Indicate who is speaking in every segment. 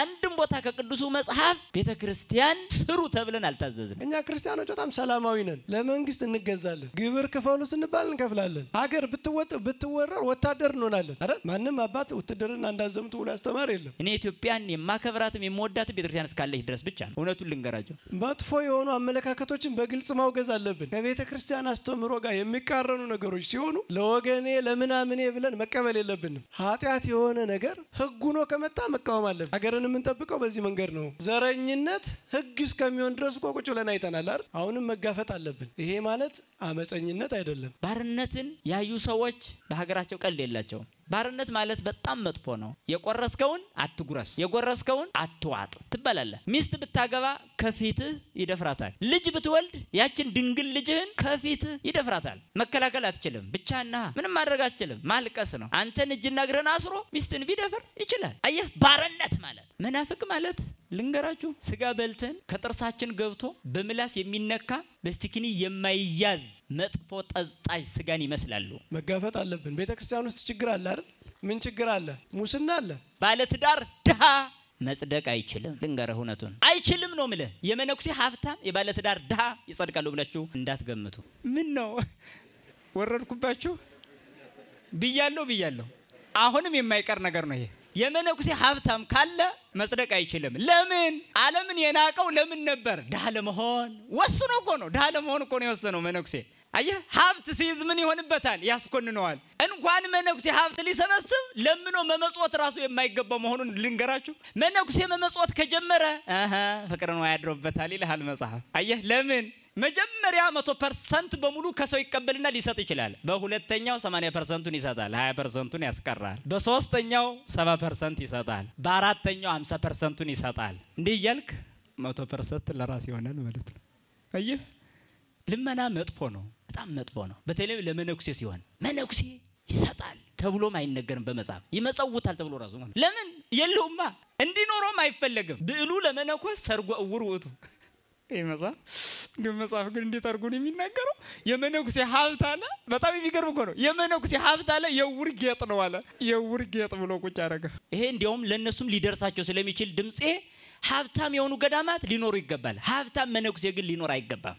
Speaker 1: አንድም ቦታ ከቅዱሱ መጽሐፍ ቤተክርስቲያን ስሩ ተብለን አልታዘዝንም
Speaker 2: እኛ ክርስቲያኖች በጣም ሰላማዊ ነን ለመንግስት እንገዛለን ግብር ክፈሉ ስንባል እንከፍላለን ሀገር ብትወረር ወታደር እንሆናለን አይደል ማንንም አባት ውትድርና እንዳዘምቱ ብሎ ያስተማር የለም
Speaker 1: እኔ ኢትዮጵያን የማከብራትም የምወዳት ቤተክርስቲያን እስካለች ድረስ ብቻ ነው እውነቱን ልንገራቸው
Speaker 2: መጥፎ የሆኑ አመለካከቶችን በግልጽ ማውገዝ አለብን ከቤተክርስቲያን አስተምሮ ጋር የሚቃረኑ ነገሮች ሲሆኑ ለወገኔ ለምናምኔ ብለን መቀበል የለብንም ኃጢያት የሆነ ነገር ህጉ ነው ከመጣ መቃወም አለብን ሀገርን የምንጠብቀው በዚህ መንገድ ነው ዘረኝነት ህግ እስከሚሆን ድረስ ቁጭ ብለን አይተናል አይደል አሁንም መጋፈጥ አለብን ይሄ ማለት አመፀኝነት አይደለም
Speaker 1: ባርነትን ያዩ ሰዎች በሀገራቸው ቀልድ የላቸውም ባርነት ማለት በጣም መጥፎ ነው የቆረስከውን አትጉረስ የጎረስከውን አትዋጥ ትባላለህ ሚስት ብታገባ ከፊትህ ይደፍራታል ልጅ ብትወልድ ያችን ድንግል ልጅህን ከፊትህ ይደፍራታል መከላከል አትችልም ብቻና ምንም ማድረግ አትችልም ማልቀስ ነው አንተን እጅና እግርን አስሮ ሚስትን ቢደፍር ይችላል አየህ ባርነት ማለት መናፍቅ ማለት ልንገራችሁ ስጋ በልተን ከጥርሳችን ገብቶ በምላስ የሚነካ በስቲኪኒ የማይያዝ መጥፎ ጠዝጣይ ስጋን ይመስላሉ
Speaker 2: መጋፈጥ አለብን ቤተክርስቲያን ውስጥ ችግር አለ አይደል ምን ችግር አለ ሙስና አለ
Speaker 1: ባለትዳር ድሃ መጽደቅ አይችልም ልንገርህ እውነቱን አይችልም ነው ምለ የመነኩሴ ሀብታም የባለትዳር ድሃ ይጸድቃሉ ብላችሁ እንዳትገምቱ ምን ነው ወረድኩባችሁ ብያለሁ አሁንም የማይቀር ነገር ነው ይሄ የመነኩሴ ሀብታም ካለ መጽደቅ አይችልም ለምን ዓለምን የናቀው ለምን ነበር ድሃ ለመሆን ወስኖ እኮ ነው ድሃ ለመሆን እኮ ነው የወሰነው መነኩሴ አየህ ሀብት ሲይዝ ምን ይሆንበታል ያስኮንነዋል እንኳን መነኩሴ ሀብት ሊሰበስብ ለምኖ መመጽወት ራሱ የማይገባው መሆኑን ልንገራችሁ መነኩሴ መመጽወት ከጀመረ ፍቅር ነው ያድሮበታል ይላል መጽሐፍ አየህ ለምን መጀመሪያ 100% በሙሉ ከሰው ይቀበልና ሊሰጥ ይችላል በሁለተኛው 80%ን ይሰጣል 20%ን ያስቀራል በሶስተኛው 70% ይሰጣል በአራተኛው 50%ን ይሰጣል እንዲህ ይልክ 100% ለራስ ይሆናል ማለት ነው አየህ ልመና መጥፎ ነው በጣም መጥፎ ነው በተለይ ለመነኩሴ ሲሆን መነኩሴ ይሰጣል ተብሎም አይነገርም በመጽሐፍ ይመጸውታል ተብሎ ራሱ ማለት ለምን የለውማ እንዲኖርም አይፈልግም ብዕሉ ለመነኮስ ሰርጎ እውሩቱ መጽሐፍ ግን እንዴት አድርጎ ነው የሚናገረው የመነኩሴ ሀብት አለ በጣም የሚገርም እኮ ነው የመነኩሴ ሀብት አለ የውር ጌጥ ነው አለ የውር ጌጥ ብሎ ቁጭ አደረገ ይሄ እንዲያውም ለነሱም ሊደርሳቸው ስለሚችል ድምጼ ሀብታም የሆኑ ገዳማት ሊኖሩ ይገባል ሀብታም መነኩሴ ግን ሊኖር አይገባም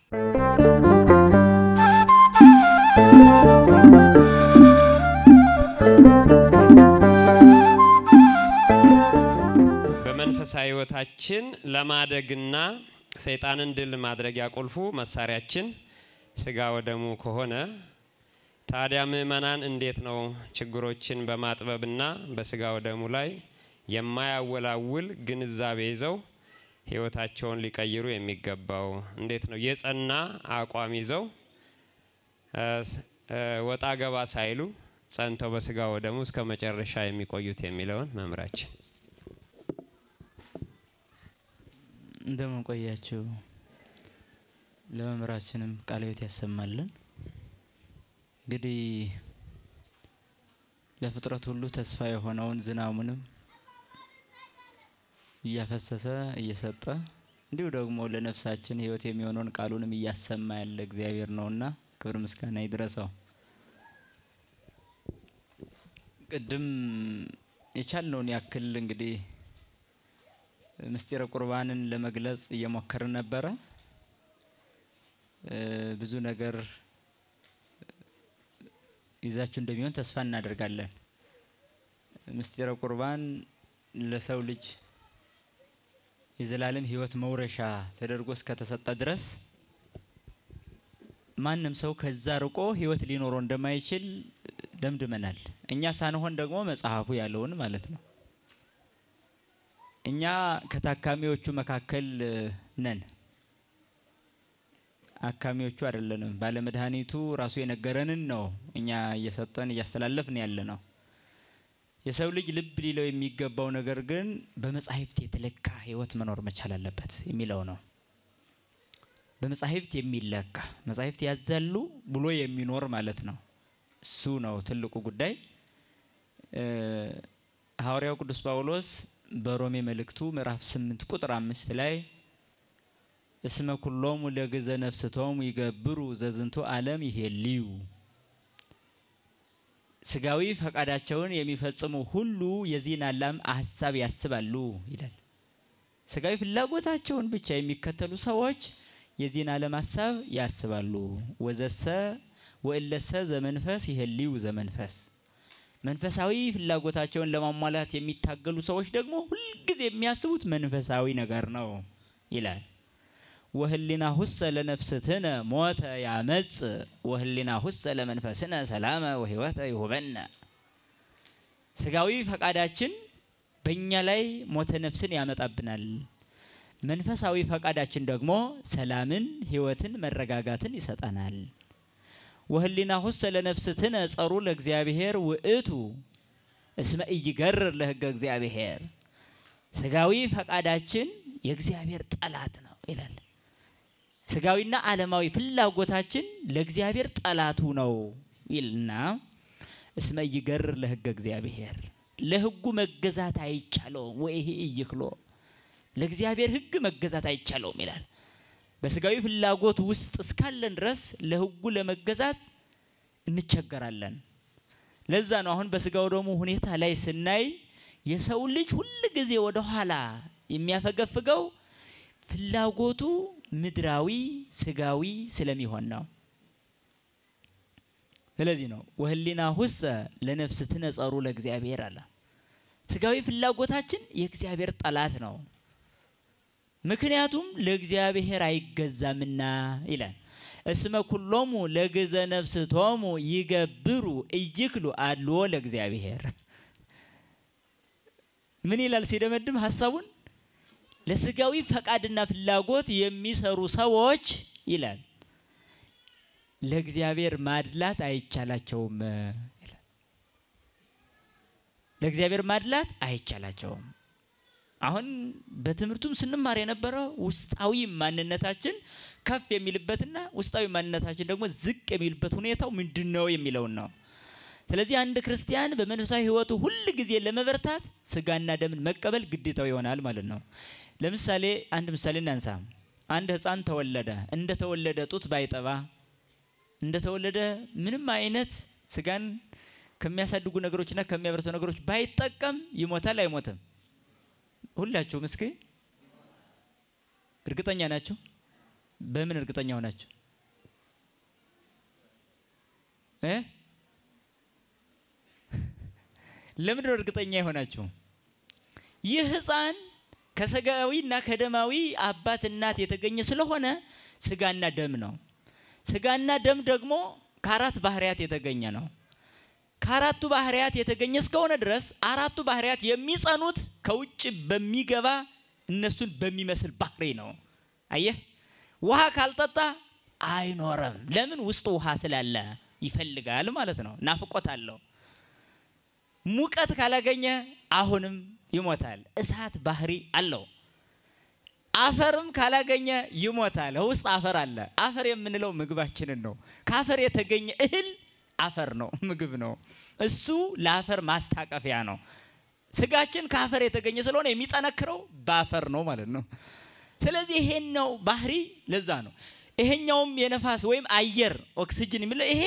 Speaker 3: በመንፈሳዊ ሕይወታችን ለማደግና ሰይጣንን ድል ማድረግ ያቆልፉ መሳሪያችን ስጋ ወደሙ ከሆነ ታዲያ ምእመናን እንዴት ነው ችግሮችን በማጥበብና በስጋ ወደሙ ላይ የማያወላውል ግንዛቤ ይዘው ሕይወታቸውን ሊቀይሩ የሚገባው እንዴት ነው የጸና አቋም ይዘው ወጣ ገባ ሳይሉ ጸንተው በስጋ ወደሙ እስከ መጨረሻ የሚቆዩት የሚለውን መምራችን
Speaker 1: እንደምን ቆያችሁ ለመምራችንም ቃለ ሕይወት ያሰማልን እንግዲህ ለፍጥረት ሁሉ ተስፋ የሆነውን ዝናሙንም እያፈሰሰ እየሰጠ እንዲሁ ደግሞ ለነፍሳችን ሕይወት የሚሆነውን ቃሉንም እያሰማ ያለ እግዚአብሔር ነውና ክብር ምስጋና ይድረሰው ቅድም የቻልነውን ያክል እንግዲህ ምስጢረ ቁርባንን ለመግለጽ እየሞከርን ነበር ብዙ ነገር ይዛችሁ እንደሚሆን ተስፋ እናደርጋለን ምስጢረ ቁርባን ለሰው ልጅ የዘላለም ሕይወት መውረሻ ተደርጎ እስከተሰጠ ድረስ ማንንም ሰው ከዛ ርቆ ሕይወት ሊኖረው እንደማይችል ደምድመናል እኛ ሳንሆን ደግሞ መጽሐፉ ያለውን ማለት ነው እኛ ከታካሚዎቹ መካከል ነን አካሚዎቹ አይደለንም ባለ መድኃኒቱ ራሱ የነገረንን ነው እኛ እየሰጠን እያስተላለፍን ያለ ነው የሰው ልጅ ልብ ሊለው የሚገባው ነገር ግን በመጽሐፍት የተለካ ሕይወት መኖር መቻል አለበት የሚለው ነው በመጽሐፍት የሚለካ መጽሐፍት ያዛሉ ብሎ የሚኖር ማለት ነው እሱ ነው ትልቁ ጉዳይ ሐዋርያው ቅዱስ ጳውሎስ በሮሜ መልእክቱ ምዕራፍ 8 ቁጥር 5 ላይ እስመ ኩሎሙ ለግዘ ነፍስቶሙ ይገብሩ ዘዝንቱ ዓለም ይሄልዩ ስጋዊ ፈቃዳቸውን የሚፈጽሙ ሁሉ የዚህን ዓለም ሐሳብ ያስባሉ ይላል ስጋዊ ፍላጎታቸውን ብቻ የሚከተሉ ሰዎች የዚህን ዓለም ሐሳብ ያስባሉ። ወዘሰ ወእለሰ ዘመንፈስ ይሄልዩ ዘመንፈስ መንፈሳዊ ፍላጎታቸውን ለማሟላት የሚታገሉ ሰዎች ደግሞ ሁልጊዜ የሚያስቡት መንፈሳዊ ነገር ነው ይላል። ወህሊና ሁሰ ለነፍስትነ ሞተ ያመጽ ወህሊና ሁሰ ለመንፈስነ ሰላመ ወህይወተ ይሁበነ ስጋዊ ፈቃዳችን በእኛ ላይ ሞተ ነፍስን ያመጣብናል። መንፈሳዊ ፈቃዳችን ደግሞ ሰላምን፣ ህይወትን፣ መረጋጋትን ይሰጣናል። ወህሊና ሁሰ ለነፍስትነ ጸሩ ለእግዚአብሔር ውእቱ እስመ ኢይገርር ለሕገ እግዚአብሔር ስጋዊ ፈቃዳችን የእግዚአብሔር ጠላት ነው ይላል። ስጋዊና ዓለማዊ ፍላጎታችን ለእግዚአብሔር ጠላቱ ነው ይልና እስመ ኢይገርር ለሕገ እግዚአብሔር ለሕጉ መገዛት አይቻለውም ወይሄ ይክሎ ለእግዚአብሔር ሕግ መገዛት አይቻለውም ይላል። በስጋዊ ፍላጎት ውስጥ እስካለን ድረስ ለሕጉ ለመገዛት እንቸገራለን። ለዛ ነው አሁን በስጋው ደግሞ ሁኔታ ላይ ስናይ የሰው ልጅ ሁሉ ጊዜ ወደ ኋላ የሚያፈገፍገው ፍላጎቱ ምድራዊ ስጋዊ ስለሚሆን ነው። ስለዚህ ነው ወህሊና ሁሰ ለነፍስትነ ጸሩ ለእግዚአብሔር አለ። ስጋዊ ፍላጎታችን የእግዚአብሔር ጠላት ነው። ምክንያቱም ለእግዚአብሔር አይገዛምና ይላል። እስመ ኩሎሙ ለግዘ ነፍስቶሙ ይገብሩ እይክሉ አልዎ ለእግዚአብሔር ምን ይላል ሲደመድም ሐሳቡን ለስጋዊ ፈቃድና ፍላጎት የሚሰሩ ሰዎች ይላል ለእግዚአብሔር ማድላት አይቻላቸውም ይላል። ለእግዚአብሔር ማድላት አይቻላቸውም። አሁን በትምህርቱም ስንማር የነበረው ውስጣዊ ማንነታችን ከፍ የሚልበትና ውስጣዊ ማንነታችን ደግሞ ዝቅ የሚልበት ሁኔታው ምንድነው የሚለው ነው። ስለዚህ አንድ ክርስቲያን በመንፈሳዊ ህይወቱ ሁሉ ጊዜ ለመበርታት ስጋና ደምን መቀበል ግዴታው ይሆናል ማለት ነው። ለምሳሌ አንድ ምሳሌ እናንሳ። አንድ ህፃን ተወለደ። እንደተወለደ ጡት ባይጠባ እንደተወለደ ምንም አይነት ስጋን ከሚያሳድጉ ነገሮችና ከሚያበረቱ ነገሮች ባይጠቀም ይሞታል አይሞትም? ሁላችሁም እስኪ እርግጠኛ ናችሁ? በምን እርግጠኛ ሆናችሁ? ለምን እርግጠኛ ይሆናችሁ? ይህ ህፃን ከስጋዊና ከደማዊ አባት እናት የተገኘ ስለሆነ ስጋና ደም ነው። ስጋና ደም ደግሞ ከአራት ባህሪያት የተገኘ ነው። ከአራቱ ባህሪያት የተገኘ እስከሆነ ድረስ አራቱ ባህሪያት የሚጸኑት ከውጭ በሚገባ እነሱን በሚመስል ባህሪ ነው። አየህ ውሃ ካልጠጣ አይኖርም። ለምን? ውስጡ ውሃ ስላለ ይፈልጋል ማለት ነው። ናፍቆት አለው። ሙቀት ካላገኘ አሁንም ይሞታል። እሳት ባህሪ አለው። አፈርም ካላገኘ ይሞታል። ውስጥ አፈር አለ። አፈር የምንለው ምግባችንን ነው። ካፈር የተገኘ እህል አፈር ነው፣ ምግብ ነው። እሱ ለአፈር ማስታቀፊያ ነው። ስጋችን ካፈር የተገኘ ስለሆነ የሚጠነክረው ባፈር ነው ማለት ነው። ስለዚህ ይሄን ነው ባህሪ። ለዛ ነው ይሄኛውም የነፋስ ወይም አየር ኦክሲጅን የሚለው ይሄ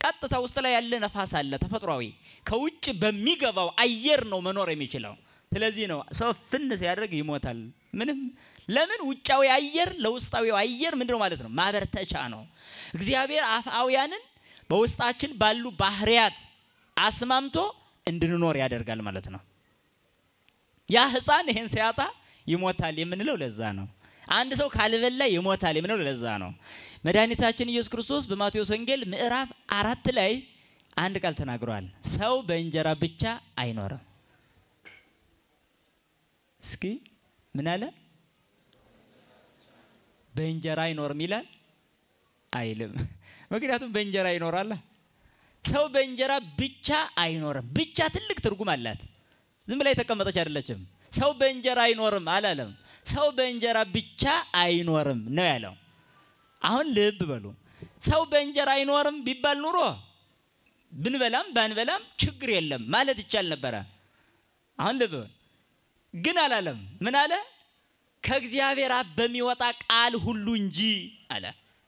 Speaker 1: ቀጥታ ውስጥ ላይ ያለ ነፋስ አለ ተፈጥሯዊ። ከውጭ በሚገባው አየር ነው መኖር የሚችለው። ስለዚህ ነው ሰው ፍን ሲያደርግ ይሞታል። ምንም ለምን? ውጫዊ አየር ለውስጣዊው አየር ምንድነው ማለት ነው? ማበርተቻ ነው። እግዚአብሔር አፍአውያንን በውስጣችን ባሉ ባህሪያት አስማምቶ እንድንኖር ያደርጋል ማለት ነው። ያ ህፃን ይሄን ሲያጣ ይሞታል የምንለው ለዛ ነው። አንድ ሰው ካልበላ ይሞታል የምንለው ለዛ ነው። መድኃኒታችን ኢየሱስ ክርስቶስ በማቴዎስ ወንጌል ምዕራፍ 4 ላይ አንድ ቃል ተናግሯል። ሰው በእንጀራ ብቻ አይኖርም። እስኪ ምን አለ? በእንጀራ አይኖርም ይላል አይልም። ምክንያቱም በእንጀራ ይኖራል። ሰው በእንጀራ ብቻ አይኖርም። ብቻ ትልቅ ትርጉም አላት። ዝም ብላ የተቀመጠች አይደለችም። ሰው በእንጀራ አይኖርም አላለም። ሰው በእንጀራ ብቻ አይኖርም ነው ያለው። አሁን ልብ በሉ። ሰው በእንጀራ አይኖርም ቢባል ኑሮ ብንበላም ባንበላም ችግር የለም ማለት ይቻል ነበር። አሁን ልብ ግን አላለም። ምን አለ? ከእግዚአብሔር አብ በሚወጣ ቃል ሁሉ እንጂ አለ።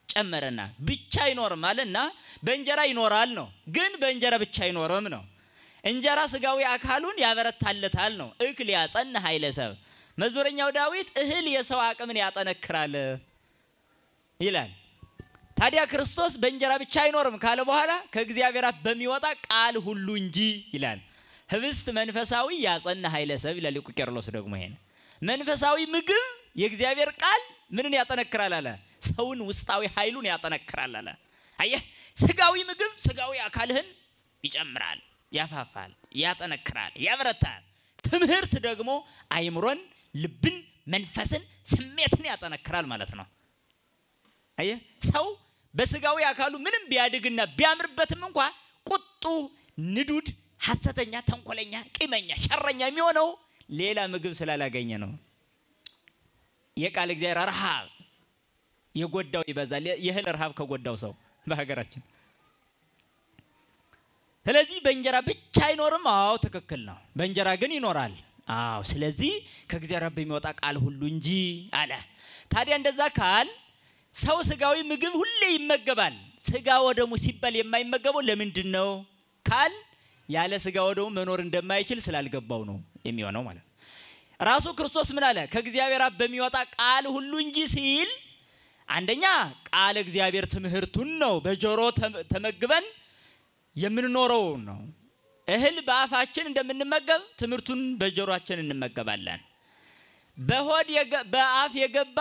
Speaker 1: ጨመረና ብቻ አይኖርም አለና በእንጀራ ይኖራል ነው። ግን በእንጀራ ብቻ አይኖርም ነው። እንጀራ ስጋዊ አካሉን ያበረታለታል ነው። እክል ያጸና ኃይለ ሰብ መዝሙረኛው ዳዊት እህል የሰው አቅምን ያጠነክራል ይላል። ታዲያ ክርስቶስ በእንጀራ ብቻ አይኖርም ካለ በኋላ ከእግዚአብሔር አፍ በሚወጣ ቃል ሁሉ እንጂ ይላል። ህብስት መንፈሳዊ ያጸና ኃይለ ሰብ ይላል ሊቁ ቄርሎስ ደግሞ ይሄን መንፈሳዊ ምግብ የእግዚአብሔር ቃል ምንን ያጠነክራል አለ? ሰውን ውስጣዊ ኃይሉን ያጠነክራል አለ። አየህ ስጋዊ ምግብ ስጋዊ አካልህን ይጨምራል፣ ያፋፋል፣ ያጠነክራል፣ ያበረታል። ትምህርት ደግሞ አይምሮን፣ ልብን፣ መንፈስን፣ ስሜትን ያጠነክራል ማለት ነው። አየህ ሰው በስጋዊ አካሉ ምንም ቢያድግና ቢያምርበትም እንኳን ቁጡ፣ ንዱድ፣ ሐሰተኛ፣ ተንኮለኛ፣ ቂመኛ፣ ሸረኛ የሚሆነው ሌላ ምግብ ስላላገኘ ነው። የቃል እግዚአብሔር ረሃብ የጎዳው ይበዛል። የእህል ረሃብ ከጎዳው ሰው በሀገራችን። ስለዚህ በእንጀራ ብቻ አይኖርም። አዎ ትክክል ነው። በእንጀራ ግን ይኖራል። አዎ ስለዚህ ከእግዚአብሔር በሚወጣ ቃል ሁሉ እንጂ አለ። ታዲያ እንደዛ ካል ሰው ስጋዊ ምግብ ሁሌ ይመገባል። ስጋ ወደሙ ሲባል የማይመገበው ለምንድን ነው ካል ያለ ስጋ ወደሙ መኖር እንደማይችል ስላልገባው ነው የሚሆነው ማለት ነው። ራሱ ክርስቶስ ምን አለ? ከእግዚአብሔር አፍ በሚወጣ ቃል ሁሉ እንጂ ሲል አንደኛ ቃል እግዚአብሔር ትምህርቱን ነው በጆሮ ተመግበን የምንኖረው ነው። እህል በአፋችን እንደምንመገብ ትምህርቱን በጆሮአችን እንመገባለን። በአፍ የገባ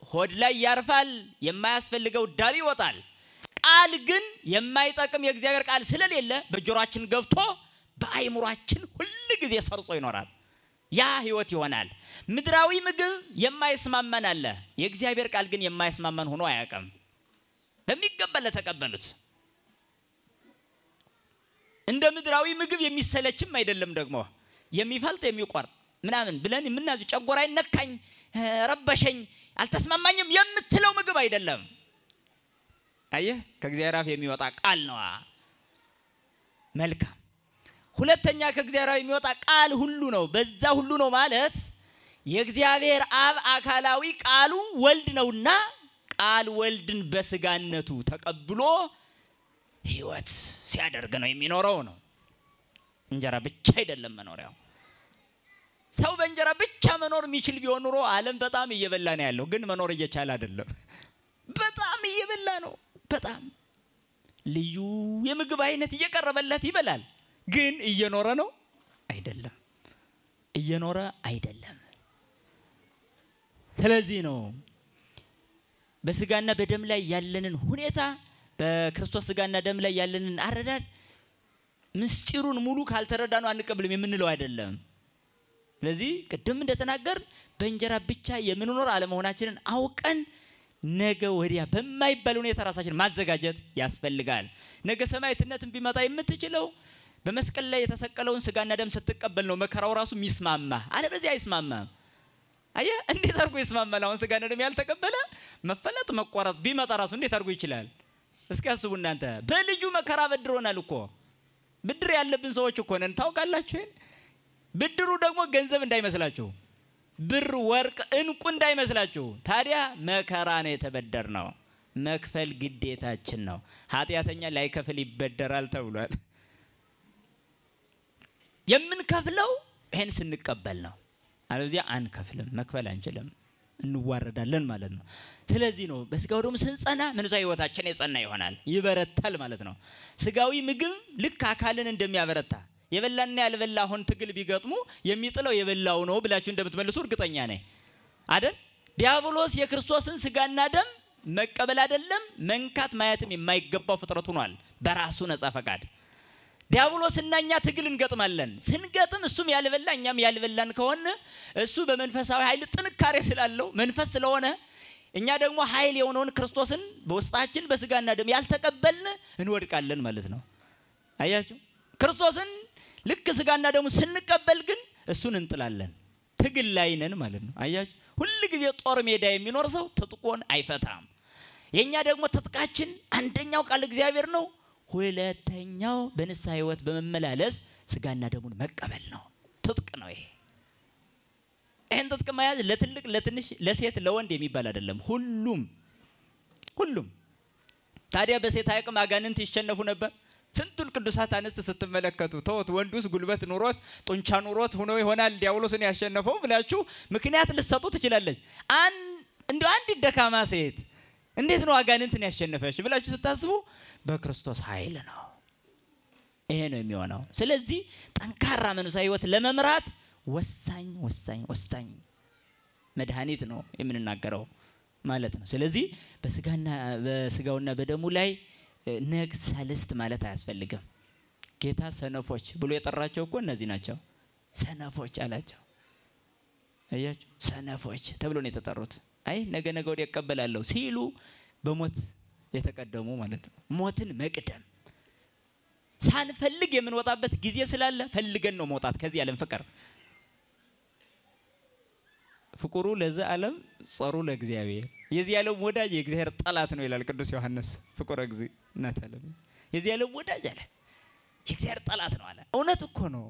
Speaker 1: ሆድ ላይ ያርፋል፣ የማያስፈልገው ዳር ይወጣል። ቃል ግን የማይጠቅም የእግዚአብሔር ቃል ስለሌለ በጆሮአችን ገብቶ በአይምሮአችን ሁሉ ጊዜ ሰርጾ ይኖራል። ያ ህይወት ይሆናል። ምድራዊ ምግብ የማይስማማን አለ። የእግዚአብሔር ቃል ግን የማይስማማን ሆኖ አያውቅም። በሚገባ ለተቀበሉት እንደ ምድራዊ ምግብ የሚሰለችም አይደለም። ደግሞ የሚፈልጥ የሚቆር ምናምን ብለን የምናዙ ጨጎራይ ነካኝ፣ ረበሸኝ፣ አልተስማማኝም የምትለው ምግብ አይደለም። አየህ ከእግዚአብሔር አፍ የሚወጣ ቃል ነው። መልካም። ሁለተኛ ከእግዚአብሔር አፍ የሚወጣ ቃል ሁሉ ነው። በዛ ሁሉ ነው ማለት የእግዚአብሔር አብ አካላዊ ቃሉ ወልድ ነውና ቃል ወልድን በስጋነቱ ተቀብሎ ህይወት ሲያደርግ ነው የሚኖረው ነው። እንጀራ ብቻ አይደለም መኖሪያው። ሰው በእንጀራ ብቻ መኖር የሚችል ቢሆን ኑሮ ዓለም በጣም እየበላ ነው ያለው። ግን መኖር እየቻለ አይደለም። በጣም እየበላ ነው። በጣም ልዩ የምግብ አይነት እየቀረበለት ይበላል። ግን እየኖረ ነው አይደለም። እየኖረ አይደለም። ስለዚህ ነው በስጋና በደም ላይ ያለንን ሁኔታ በክርስቶስ ስጋና ደም ላይ ያለንን አረዳድ ምስጢሩን ሙሉ ካልተረዳነው አንቀበልም የምንለው አይደለም። ስለዚህ ቅድም እንደተናገር በእንጀራ ብቻ የምንኖር አለመሆናችንን አውቀን ነገ ወዲያ በማይባል ሁኔታ ራሳችንን ማዘጋጀት ያስፈልጋል። ነገ ሰማዕትነትን ቢመጣ የምትችለው በመስቀል ላይ የተሰቀለውን ስጋና ደም ስትቀበል ነው። መከራው ራሱ ሚስማማ አለበለዚያ አይስማማም። አየህ እንዴት አድርጎ ይስማማል? አሁን ስጋና ደም ያልተቀበለ መፈለጥ መቆረጥ ቢመጣ ራሱ እንዴት አድርጎ ይችላል? እስኪ አስቡ እናንተ። በልጁ መከራ በድሮናል እኮ። ብድር ያለብን ሰዎች እኮ ነን። ታውቃላችሁ? ብድሩ ደግሞ ገንዘብ እንዳይመስላችሁ፣ ብር፣ ወርቅ፣ እንቁ እንዳይመስላችሁ። ታዲያ መከራ ነው የተበደርነው። መክፈል ግዴታችን ነው። ኃጢአተኛ ላይከፍል ይበደራል ተብሏል። የምንከፍለው ይሄን ስንቀበል ነው። አለዚያ አንከፍልም፣ መክፈል አንችልም፣ እንዋረዳለን ማለት ነው። ስለዚህ ነው በስጋው ደም ስንጸና መንፈሳዊ ህይወታችን የጸና ይሆናል፣ ይበረታል ማለት ነው። ስጋዊ ምግብ ልክ አካልን እንደሚያበረታ የበላና ያልበላ አሁን ትግል ቢገጥሙ የሚጥለው የበላው ነው ብላችሁ እንደምትመልሱ እርግጠኛ ነኝ አይደል? ዲያብሎስ የክርስቶስን ስጋና ደም መቀበል አይደለም መንካት ማየትም የማይገባው ፍጥረት ሆኗል በራሱ ነፃ ፈቃድ። ዲያብሎስና እኛ ትግል እንገጥማለን። ስንገጥም እሱም ያልበላ እኛም ያልበላን ከሆነ እሱ በመንፈሳዊ ኃይል ጥንካሬ ስላለው መንፈስ ስለሆነ እኛ ደግሞ ኃይል የሆነውን ክርስቶስን በውስጣችን በስጋና ደም ያልተቀበልን እንወድቃለን ማለት ነው። አያችሁ? ክርስቶስን ልክ ስጋና ደሙ ስንቀበል ግን እሱን እንጥላለን። ትግል ላይ ነን ማለት ነው። አያችሁ? ሁሉ ጊዜ ጦር ሜዳ የሚኖር ሰው ትጥቆን አይፈታም። የኛ ደግሞ ትጥቃችን አንደኛው ቃል እግዚአብሔር ነው። ሁለተኛው በንስሐ ህይወት በመመላለስ ስጋና ደሙን መቀበል ነው። ትጥቅ ነው ይሄ። ይሄን ትጥቅ መያዝ ለትልቅ ለትንሽ ለሴት ለወንድ የሚባል አይደለም። ሁሉም ታዲያ በሴት አቅም አጋንንት ይሸነፉ ነበር? ስንቱን ቅዱሳት አንስት ስትመለከቱ ተውት ወንዱስ ጉልበት ኑሮት ጡንቻ ኑሮት ሆኖ ይሆናል ዲያብሎስን ያሸነፈው ብላችሁ ምክንያት ልትሰጡ ትችላለች። እንደ አንድ ደካማ ሴት እንዴት ነው አጋንንትን ያሸነፈች ብላችሁ ስታስቡ በክርስቶስ ኃይል ነው። ይሄ ነው የሚሆነው። ስለዚህ ጠንካራ መንፈሳዊ ህይወት ለመምራት ወሳኝ መድኃኒት ነው የምንናገረው ማለት ነው። ስለዚህ በስጋውና በደሙ ላይ ነግስ ሰለስት ማለት አያስፈልግም። ጌታ ሰነፎች ብሎ የጠራቸው እኮ እነዚህ ናቸው። ሰነፎች አላቸው። አያችሁ ሰነፎች ተብሎ ነው የተጠሩት። አይ ነገ ወዲያ ይቀበላሉ ሲሉ በሞት የተቀደሙ ማለት ነው። ሞትን መቅደም ሳንፈልግ የምንወጣበት ጊዜ ስላለ ፈልገን ነው መውጣት ከዚህ ዓለም ፍቅሩ ለዛ ዓለም ጸሩ ለእግዚአብሔር የዚህ ዓለም ወዳጅ የእግዚአብሔር ጠላት ነው ይላል ቅዱስ ዮሐንስ። ፍቅሩ እግዚእነት ዓለም የዚህ ዓለም ወዳጅ አለ የእግዚአብሔር ጠላት ነው አለ። እውነት እኮ ነው።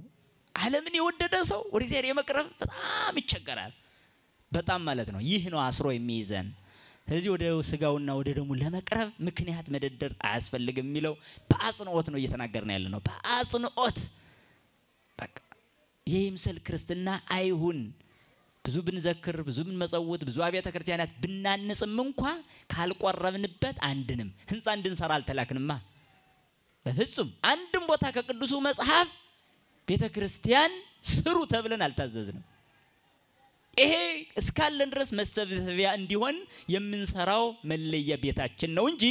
Speaker 1: ዓለምን የወደደ ሰው ወደ እግዚአብሔር የመቅረብ በጣም ይቸገራል። በጣም ማለት ነው። ይህ ነው አስሮ የሚይዘን። ስለዚህ ወደ ስጋውና ወደ ደሙ ለመቅረብ ምክንያት መደደር አያስፈልግም የሚለው በአጽንኦት ነው እየተናገርን ያለ ነው። በአጽንኦት በቃ የይምሰል ክርስትና አይሁን። ብዙ ብንዘክር ብዙ ብንመጸውት ብዙ አብያተ ክርስቲያናት ብናንጽም እንኳን ካልቆረብንበት አንድንም ህንጻ እንድንሰራ አልተላክንማ። በፍጹም አንድም ቦታ ከቅዱሱ መጽሐፍ ቤተ ክርስቲያን ስሩ ተብለን አልታዘዝንም። ይሄ እስካለን ድረስ መሰብሰቢያ እንዲሆን የምንሰራው መለያ ቤታችን ነው እንጂ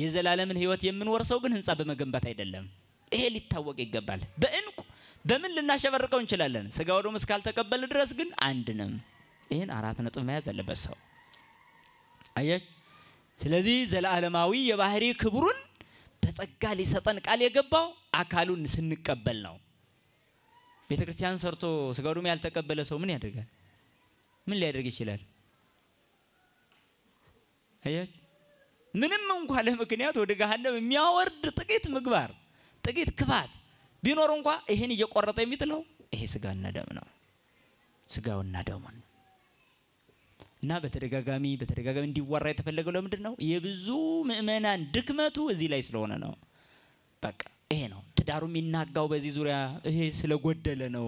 Speaker 1: የዘላለምን ህይወት የምንወርሰው ግን ህንጻ በመገንባት አይደለም። ይሄ ሊታወቅ ይገባል። በእንቁ በምን ልናሸበርቀው እንችላለን? ስጋው ደሙ እስካልተቀበል ድረስ ግን አንድንም። ይሄን 4 ነጥብ መያዝ አለበት ሰው። አያች ስለዚህ ዘላለማዊ የባህሪ ክብሩን በጸጋ ሊሰጠን ቃል የገባው አካሉን ስንቀበል ነው። ቤተክርስቲያን ሰርቶ ስጋው ደሙ ያልተቀበለ ሰው ምን ያደርጋል? ምን ሊያደርግ ይችላል? አያች ምንም እንኳን ለምክንያት ወደ ገሃነም የሚያወርድ ጥቂት ምግባር ጥቂት ክፋት ቢኖር እንኳን ይሄን እየቆረጠ የሚጥለው ይሄ ስጋና ደም ነው። ስጋውና ደሙን እና በተደጋጋሚ እንዲወራ የተፈለገው ለምንድን ነው? የብዙ ምእመናን ድክመቱ እዚህ ላይ ስለሆነ ነው። በቃ ይሄ ነው። ትዳሩ የሚናጋው በዚህ ዙሪያ ይሄ ስለጎደለ ነው።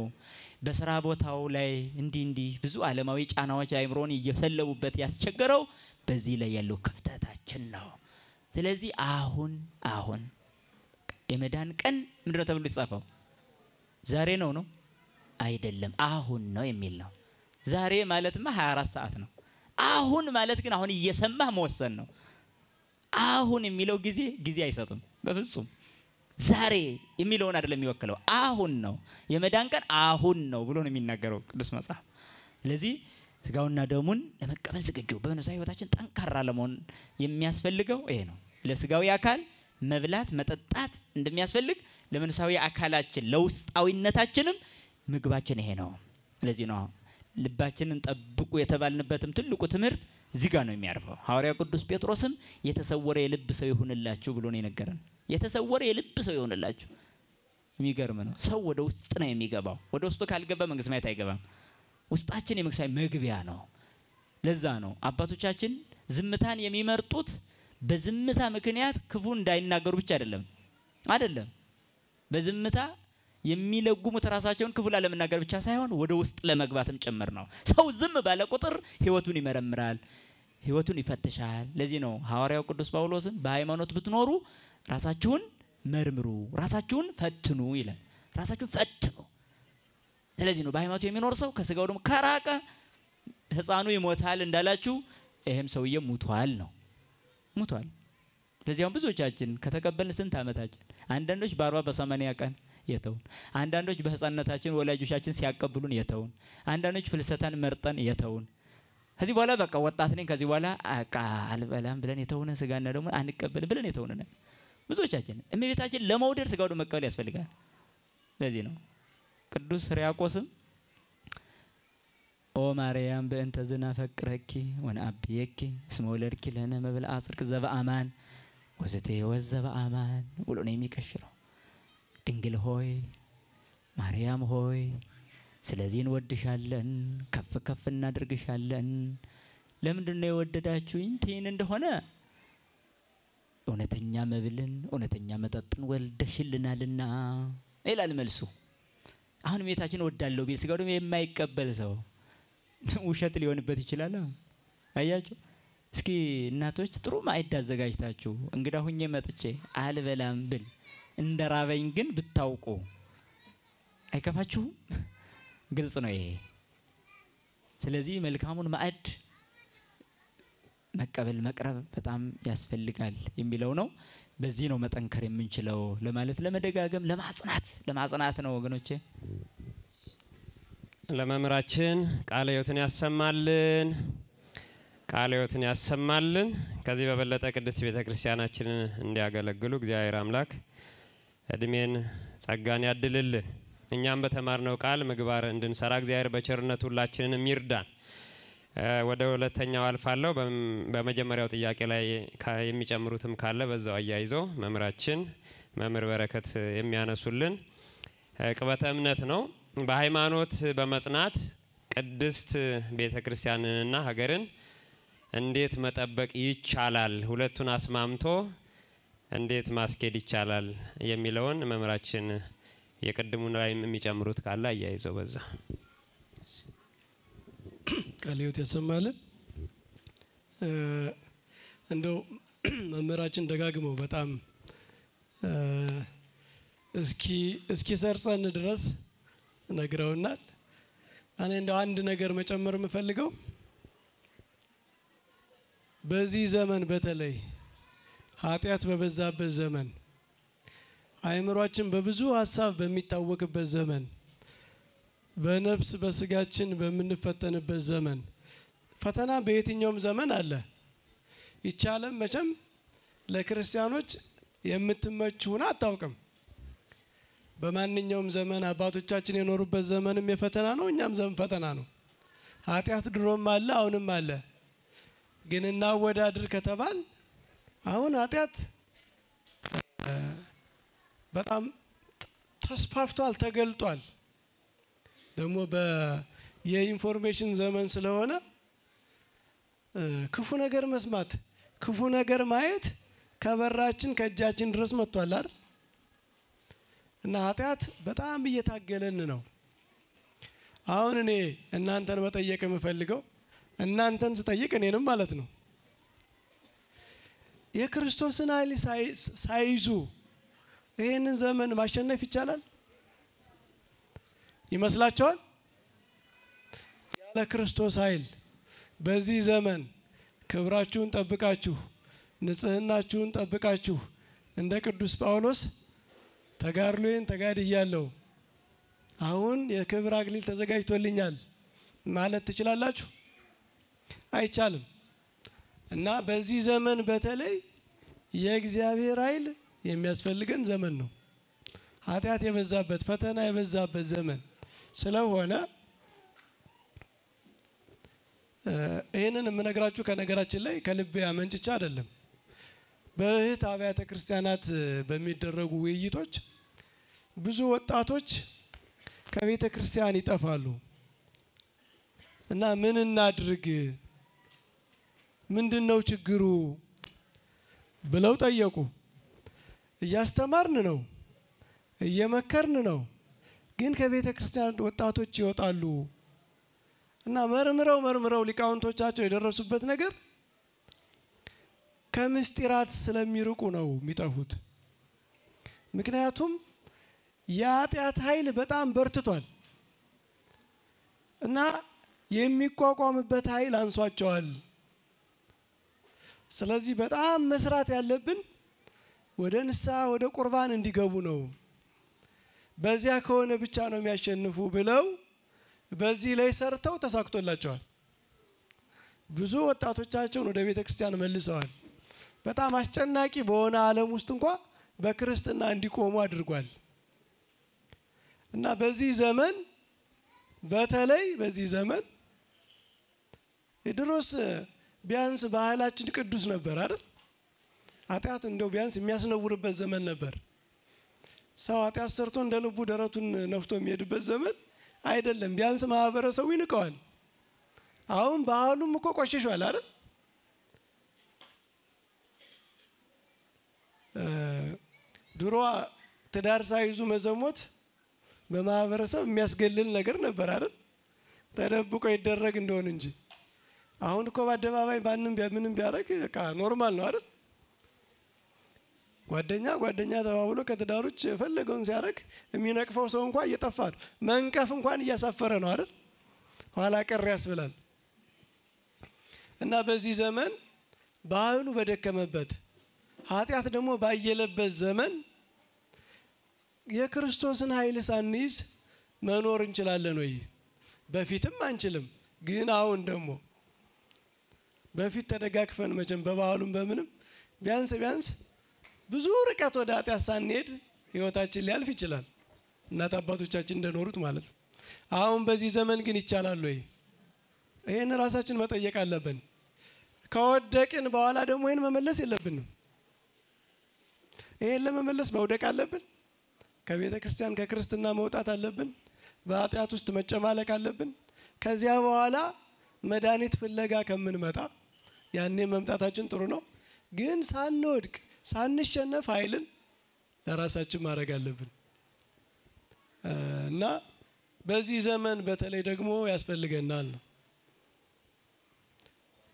Speaker 1: በስራ ቦታው ላይ እንዲህ ብዙ ዓለማዊ ጫናዎች አይምሮን እየሰለቡበት ያስቸገረው በዚህ ላይ ያለው ክፍተታችን ነው። ስለዚህ አሁን የመዳን ቀን ምንድነው ተብሎ የተጻፈው? ዛሬ ነው አይደለም፣ አሁን ነው የሚል ነው። ዛሬ ማለትማ 24 ሰዓት ነው። አሁን ማለት ግን አሁን እየሰማህ መወሰን ነው። አሁን የሚለው ጊዜ አይሰጥም በፍጹም። ዛሬ የሚለውን አይደለም የሚወክለው፣ አሁን ነው። የመዳን ቀን አሁን ነው ብሎ ነው የሚናገረው ቅዱስ መጽሐፍ። ስለዚህ ስጋውና ደሙን ለመቀበል ዝግጁ በመንፈሳዊ ህይወታችን ጠንካራ ለመሆን የሚያስፈልገው ይሄ ነው። ለስጋዊ አካል መብላት መጠጣት እንደሚያስፈልግ ለመንፈሳዊ አካላችን ለውስጣዊነታችንም ምግባችን ይሄ ነው። ስለዚህ ነው ልባችንን ጠብቁ የተባልንበትም ትልቁ ትምህርት እዚህ ጋር ነው የሚያርፈው። ሐዋርያው ቅዱስ ጴጥሮስም የተሰወረ የልብ ሰው ይሁንላችሁ ብሎ ነው የነገረን። የተሰወረ የልብ ሰው ይሁንላችሁ። የሚገርም ነው። ሰው ወደ ውስጥ ነው የሚገባው። ወደ ውስጡ ካልገባ መንግስተ ሰማያት አይገባም። ውስጣችን የመንግስተ ሰማያት መግቢያ ነው። ለዛ ነው አባቶቻችን ዝምታን የሚመርጡት በዝምታ ምክንያት ክፉ እንዳይናገሩ ብቻ አይደለም። በዝምታ የሚለጉሙት ራሳቸውን ክፉ ላለመናገር ብቻ ሳይሆን ወደ ውስጥ ለመግባትም ጭምር ነው። ሰው ዝም ባለ ቁጥር ህይወቱን ይመረምራል፣ ህይወቱን ይፈትሻል። ለዚህ ነው ሐዋርያው ቅዱስ ጳውሎስም በሃይማኖት ብትኖሩ ራሳችሁን መርምሩ፣ ራሳችሁን ፈትኑ ይላል። ራሳችሁን ፈትኑ። ስለዚህ ነው በሃይማኖት የሚኖር ሰው ከስጋው ደሙ ከራቀ ህፃኑ ይሞታል እንዳላችሁ ይሄም ሰውዬ ሙቷል። ስለዚህ አሁን ብዙዎቻችን ከተቀበልን ስንት ዓመታችን? አንዳንዶች በ40 በ80 ቀን የተውን፣ አንዳንዶች በህፃንነታችን ወላጆቻችን ሲያቀብሉን የተውን፣ አንዳንዶች ፍልሰታን መርጠን የተውን። ከዚህ በኋላ በቃ ወጣት ነኝ ከዚህ በኋላ አልበላም ብለን የተውን፣ ስጋና ደሙ አንቀበል ብለን የተውን ነን ብዙዎቻችን። እመቤታችን ለመውደድ ስጋው ደሙ መቀበል ያስፈልጋል። ለዚህ ነው ቅዱስ ሕርያቆስም ኦ ማርያም በእንተ ዝናፈቅረኪ ወነአብየኪ እስመ ወለድኪ ለነ መብልዐ ጽድቅ ዘበአማን ወዘተ ወዘበአማን ብሎ ነው የሚቀሽረው። ድንግል ሆይ ማርያም ሆይ ስለዚህ እንወድሻለን፣ ከፍ እናድርግሻለን። ለምንድን ነው የወደዳችሁኝ? ትይን እንደሆነ እውነተኛ መብልን እውነተኛ መጠጥን ወልደሽልናልና ይላል መልሱ። አሁን ቤታችን ወዳለው ቤት ሲጋው ደግሞ የማይቀበል ሰው ውሸት ሊሆንበት ይችላል። አያችሁ እስኪ እናቶች ጥሩ ማዕድ አዘጋጅታችሁ እንግዳ ሁኜ መጥቼ አልበላም ብል እንደራበኝ ግን ብታውቁ አይከፋችሁም? ግልጽ ነው ይሄ። ስለዚህ መልካሙን ማዕድ መቀበል መቅረብ በጣም ያስፈልጋል የሚለው ነው። በዚህ ነው መጠንከር የምንችለው ለማለት ለመደጋገም ለማጽናት ነው ወገኖቼ።
Speaker 3: ለመምራችን ቃለ ሕይወትን ያሰማልን፣ ቃለ ሕይወትን ያሰማልን። ከዚህ በበለጠ ቅድስት ቤተክርስቲያናችንን እንዲያገለግሉ እግዚአብሔር አምላክ እድሜን ጸጋን ያድልልን። እኛም በተማርነው ቃል ምግባር እንድንሰራ እግዚአብሔር በቸርነቱ ሁላችንን ይርዳን። ወደ ሁለተኛው አልፋለሁ። በመጀመሪያው ጥያቄ ላይ የሚጨምሩትም ካለ በዛው አያይዞ መምራችን መምህር በረከት የሚያነሱልን ቅበተ እምነት ነው። በሃይማኖት በመጽናት ቅድስት ቤተክርስቲያንንና ሀገርን እንዴት መጠበቅ ይቻላል? ሁለቱን አስማምቶ እንዴት ማስኬድ ይቻላል የሚለውን መምራችን የቀድሙን ላይ የሚጨምሩት ካለ አያይዘው በዛ
Speaker 2: ቃለ ሕይወት ያሰማልን። እንደው መምህራችን ደጋግመው በጣም እስኪ ሰርጸን ድረስ ነግረውናል። እኔ እንደው አንድ ነገር መጨመር የምፈልገው በዚህ ዘመን በተለይ ኃጢአት በበዛበት ዘመን አእምሯችን በብዙ ሀሳብ በሚታወቅበት ዘመን በነፍስ በስጋችን በምንፈተንበት ዘመን ፈተና በየትኛውም ዘመን አለ። ይቻለም መቼም ለክርስቲያኖች የምትመች ሆና አታውቅም። በማንኛውም ዘመን አባቶቻችን የኖሩበት ዘመንም የፈተና ነው፣ እኛም ዘመን ፈተና ነው። ኃጢአት ድሮም አለ አሁንም አለ። ግን እናወዳድር ከተባል አሁን ኃጢአት በጣም ተስፋፍቷል፣ ተገልጧል። ደግሞ የኢንፎርሜሽን ዘመን ስለሆነ ክፉ ነገር መስማት ክፉ ነገር ማየት ከበራችን ከእጃችን ድረስ መጥቷል አይደል? እና ኃጢአት በጣም እየታገለን ነው። አሁን እኔ እናንተን መጠየቅ የምፈልገው እናንተን ስጠይቅ እኔንም ማለት ነው የክርስቶስን ኃይል ሳይዙ ይሄንን ዘመን ማሸነፍ ይቻላል ይመስላችኋል? ያለ ክርስቶስ ኃይል በዚህ ዘመን ክብራችሁን ጠብቃችሁ ንጽህናችሁን ጠብቃችሁ እንደ ቅዱስ ጳውሎስ ተጋድሎዬን ተጋድያለሁ አሁን የክብር አክሊል ተዘጋጅቶልኛል ማለት ትችላላችሁ? አይቻልም። እና በዚህ ዘመን በተለይ የእግዚአብሔር ኃይል የሚያስፈልገን ዘመን ነው። ኃጢአት የበዛበት ፈተና የበዛበት ዘመን ስለሆነ ይሄንን የምነግራችሁ ከነገራችን ላይ ከልቤ አመንጭቻ አይደለም። በእህት አብያተ ክርስቲያናት በሚደረጉ ውይይቶች ብዙ ወጣቶች ከቤተ ክርስቲያን ይጠፋሉ እና ምን እናድርግ ምንድነው ችግሩ ብለው ጠየቁ። እያስተማርን ነው እየመከርን ነው፣ ግን ከቤተ ክርስቲያን ወጣቶች ይወጣሉ እና መርምረው ሊቃውንቶቻቸው የደረሱበት ነገር ከምስጢራት ስለሚርቁ ነው የሚጠፉት። ምክንያቱም የኃጢአት ኃይል በጣም በርትቷል እና የሚቋቋምበት ኃይል አንሷቸዋል። ስለዚህ በጣም መስራት ያለብን ወደ ንስሐ ወደ ቁርባን እንዲገቡ ነው። በዚያ ከሆነ ብቻ ነው የሚያሸንፉ ብለው በዚህ ላይ ሰርተው ተሳክቶላቸዋል። ብዙ ወጣቶቻቸውን ወደ ቤተ ክርስቲያን መልሰዋል። በጣም አስጨናቂ በሆነ ዓለም ውስጥ እንኳን በክርስትና እንዲቆሙ አድርጓል። እና በዚህ ዘመን በተለይ በዚህ ዘመን ድሮስ ቢያንስ ባህላችን ቅዱስ ነበር አይደል? ኃጢአት እንደው ቢያንስ የሚያስነውርበት ዘመን ነበር። ሰው ኃጢአት ሰርቶ እንደ ልቡ ደረቱን ነፍቶ የሚሄድበት ዘመን አይደለም። ቢያንስ ማህበረሰቡ ይንቀዋል። አሁን ባህሉም እኮ ቆሽሿል አይደል? ድሮ ትዳር ሳይዙ መዘሞት በማህበረሰብ የሚያስገልል ነገር ነበር አይደል? ተደብቆ ይደረግ እንደሆነ እንጂ አሁን እኮ በአደባባይ ማንም ምንም ቢያደርግ በቃ ኖርማል ነው አይደል? ጓደኛ ተባብሎ ከትዳር ውጭ የፈለገውን ሲያደርግ የሚነቅፈው ሰው እንኳን እየጠፋ ነው። መንቀፍ እንኳን እያሳፈረ ነው አይደል? ኋላ ቀር ያስብላል። እና በዚህ ዘመን ባህሉ በደከመበት ኃጢአት ደግሞ ባየለበት ዘመን የክርስቶስን ኃይል ሳንይዝ መኖር እንችላለን ወይ? በፊትም አንችልም። ግን አሁን ደግሞ በፊት ተደጋግፈን መቼም በባህሉም በምንም ቢያንስ ብዙ ርቀት ወደ ኃጢአት ሳንሄድ ህይወታችን ሊያልፍ ይችላል። እናት አባቶቻችን እንደኖሩት ማለት ነው። አሁን በዚህ ዘመን ግን ይቻላል ወይ? ይሄን ራሳችን መጠየቅ አለብን። ከወደቅን በኋላ ደግሞ ይሄን መመለስ የለብንም። ይሄን ለመመለስ መውደቅ አለብን። ከቤተ ክርስቲያን ከክርስትና መውጣት አለብን። በኃጢአት ውስጥ መጨማለቅ አለብን። ከዚያ በኋላ መድኃኒት ፍለጋ ከምንመጣ ያኔ መምጣታችን ጥሩ ነው። ግን ሳንወድቅ ሳንሸነፍ ኃይልን ለራሳችን ማድረግ አለብን እና በዚህ ዘመን በተለይ ደግሞ ያስፈልገናል ነው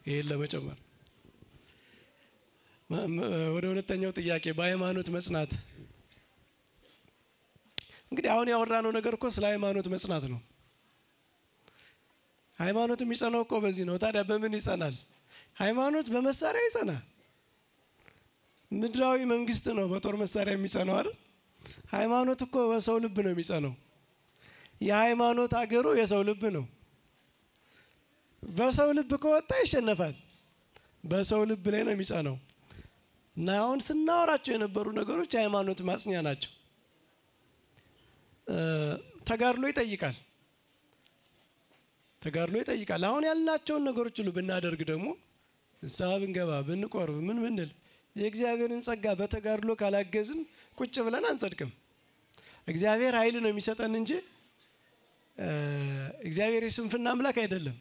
Speaker 2: ይሄን ለመጨመር። ወደ ሁለተኛው ጥያቄ በሃይማኖት መጽናት። እንግዲህ አሁን ያወራነው ነገር እኮ ስለ ሃይማኖት መጽናት ነው። ሃይማኖት የሚጸናው እኮ በዚህ ነው። ታዲያ በምን ይጸናል? ሃይማኖት በመሳሪያ ይጸናል። ምድራዊ መንግስት ነው በጦር መሳሪያ የሚጸናው አይደል? ሃይማኖት እኮ በሰው ልብ ነው የሚጸናው። የሃይማኖት አገሩ የሰው ልብ ነው። በሰው ልብ ከወጣ ይሸነፋል። በሰው ልብ ላይ ነው የሚጸናው። እና አሁን ስናወራቸው የነበሩ ነገሮች ሃይማኖት ማጽኛ ናቸው። ተጋድሎ ይጠይቃል። አሁን ያልናቸውን ነገሮች ሁሉ ብናደርግ ደግሞ ንስሐ ብንገባ ብንቆርብ ምን ብንል የእግዚአብሔርን ጸጋ በተጋድሎ ካላገዝን ቁጭ ብለን አንጸድቅም። እግዚአብሔር ኃይል ነው የሚሰጠን እንጂ እግዚአብሔር የስንፍና አምላክ አይደለም።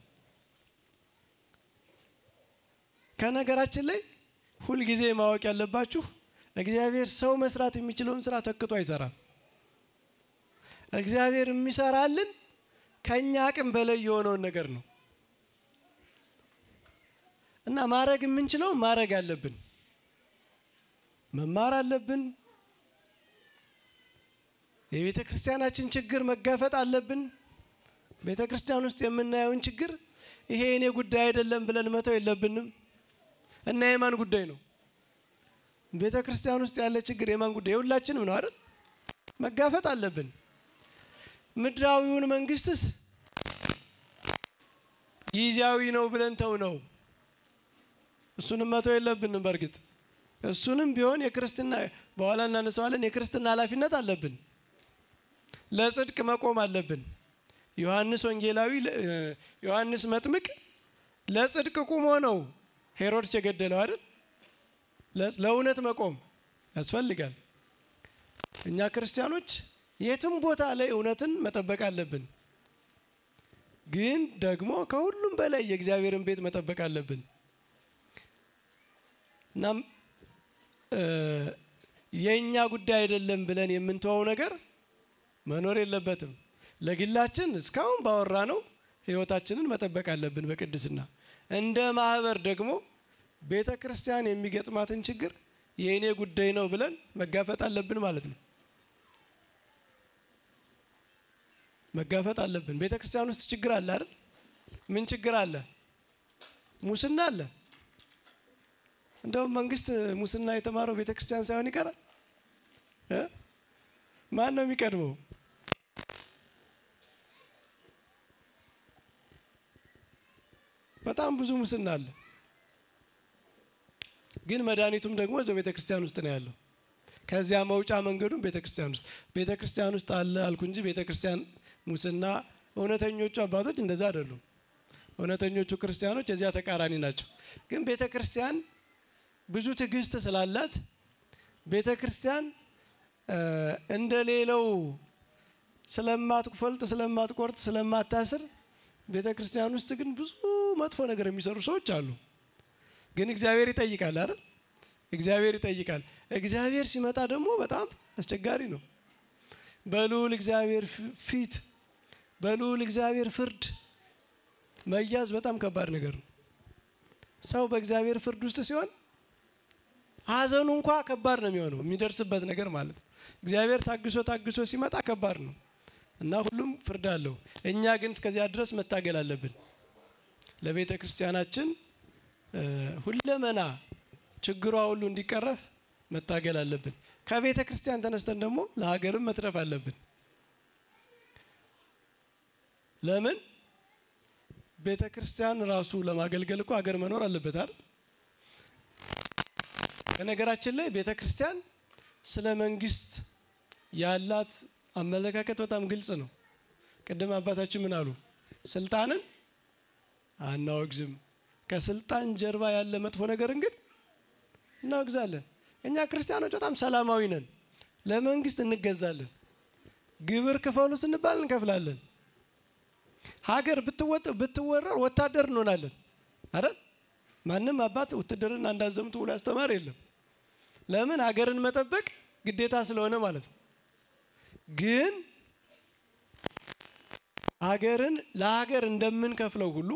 Speaker 2: ከነገራችን ላይ ሁል ጊዜ ማወቅ ያለባችሁ እግዚአብሔር ሰው መስራት የሚችለውን ስራ ተክቶ አይሰራም። እግዚአብሔር የሚሰራልን ከኛ አቅም በላይ የሆነውን ነገር ነው እና ማድረግ የምንችለው ማድረግ አለብን። መማር አለብን። የቤተ ክርስቲያናችን ችግር መጋፈጥ አለብን። ቤተ ክርስቲያን ውስጥ የምናየውን ችግር ይሄ የኔ ጉዳይ አይደለም ብለን መተው የለብንም እና የማን ጉዳይ ነው? ቤተ ክርስቲያን ውስጥ ያለ ችግር የማን ጉዳይ? የሁላችንም ነው አይደል? መጋፈጥ አለብን። ምድራዊውን መንግስትስ ጊዜያዊ ነው ብለን ተው ነው። እሱንም መተው የለብንም። በርግጥ እሱንም ቢሆን የክርስትና በኋላ እናነሳዋለን። የክርስትና ኃላፊነት አለብን። ለጽድቅ መቆም አለብን። ዮሐንስ መጥምቅ ለጽድቅ ቆሞ ነው ሄሮድስ የገደለው አይደል? ለእውነት መቆም ያስፈልጋል። እኛ ክርስቲያኖች የትም ቦታ ላይ እውነትን መጠበቅ አለብን። ግን ደግሞ ከሁሉም በላይ የእግዚአብሔርን ቤት መጠበቅ አለብን። እናም የኛ ጉዳይ አይደለም ብለን የምንተወው ነገር መኖር የለበትም። ለግላችን እስካሁን ባወራ ነው ህይወታችንን መጠበቅ አለብን በቅድስና። እንደ ማህበር ደግሞ ቤተ ክርስቲያን የሚገጥማትን ችግር የኔ ጉዳይ ነው ብለን መጋፈጥ አለብን ማለት ነው። መጋፈጥ አለብን። ቤተ ክርስቲያን ውስጥ ችግር አለ አይደል? ምን ችግር አለ? ሙስና አለ። እንደውም መንግስት ሙስና የተማረው ቤተ ክርስቲያን ሳይሆን ይቀራል። ማን ነው የሚቀድመው? በጣም ብዙ ሙስና አለ። ግን መድኃኒቱም ደግሞ እዛው ቤተ ክርስቲያን ውስጥ ነው ያለው። ከዚያ መውጫ መንገዱም ቤተ ክርስቲያን ውስጥ አለ አልኩ እንጂ ቤተ ክርስቲያን ሙስና እውነተኞቹ አባቶች እንደዛ አይደሉም። እውነተኞቹ ክርስቲያኖች የዚያ ተቃራኒ ናቸው። ግን ቤተ ክርስቲያን ብዙ ትዕግስት ስላላት ቤተ ክርስቲያን እንደሌለው ስለማትፈልጥ ስለማትቆርጥ ስለማታስር ቤተ ክርስቲያን ውስጥ ግን ብዙ መጥፎ ነገር የሚሰሩ ሰዎች አሉ። ግን እግዚአብሔር ይጠይቃል አይደል? እግዚአብሔር ይጠይቃል። እግዚአብሔር ሲመጣ ደግሞ በጣም አስቸጋሪ ነው። በልዑል እግዚአብሔር ፊት በልዑል እግዚአብሔር ፍርድ መያዝ በጣም ከባድ ነገር ነው። ሰው በእግዚአብሔር ፍርድ ውስጥ ሲሆን ሀዘኑ እንኳን ከባድ ነው የሚሆነው የሚደርስበት ነገር ማለት ነው። እግዚአብሔር ታግሶ ሲመጣ ከባድ ነው እና ሁሉም ፍርድ አለው። እኛ ግን እስከዚያ ድረስ መታገል አለብን። ለቤተ ክርስቲያናችን ሁለመና ችግሯ ሁሉ እንዲቀረፍ መታገል አለብን። ከቤተ ክርስቲያን ተነስተን ደግሞ ለሀገርም መትረፍ አለብን። ለምን ቤተ ክርስቲያን ራሱ ለማገልገል እኮ ሀገር መኖር አለበት አይደል? በነገራችን ላይ ቤተ ክርስቲያን ስለ መንግስት ያላት አመለካከት በጣም ግልጽ ነው። ቅድም አባታችን ምን አሉ? ስልጣንን አናወግዝም፣ ከስልጣን ጀርባ ያለ መጥፎ ነገርን ግን እናወግዛለን። እኛ ክርስቲያኖች በጣም ሰላማዊ ነን። ለመንግስት እንገዛለን። ግብር ክፈሉ ስንባል እንከፍላለን። ሀገር ብትወረር ወታደር እንሆናለን አይደል? ማንም አባት ውትድርና እንዳዘምቱ ብሎ ያስተማር የለም። ለምን? ሀገርን መጠበቅ ግዴታ ስለሆነ ማለት ነው። ግን ሀገርን ለሀገር እንደምንከፍለው ሁሉ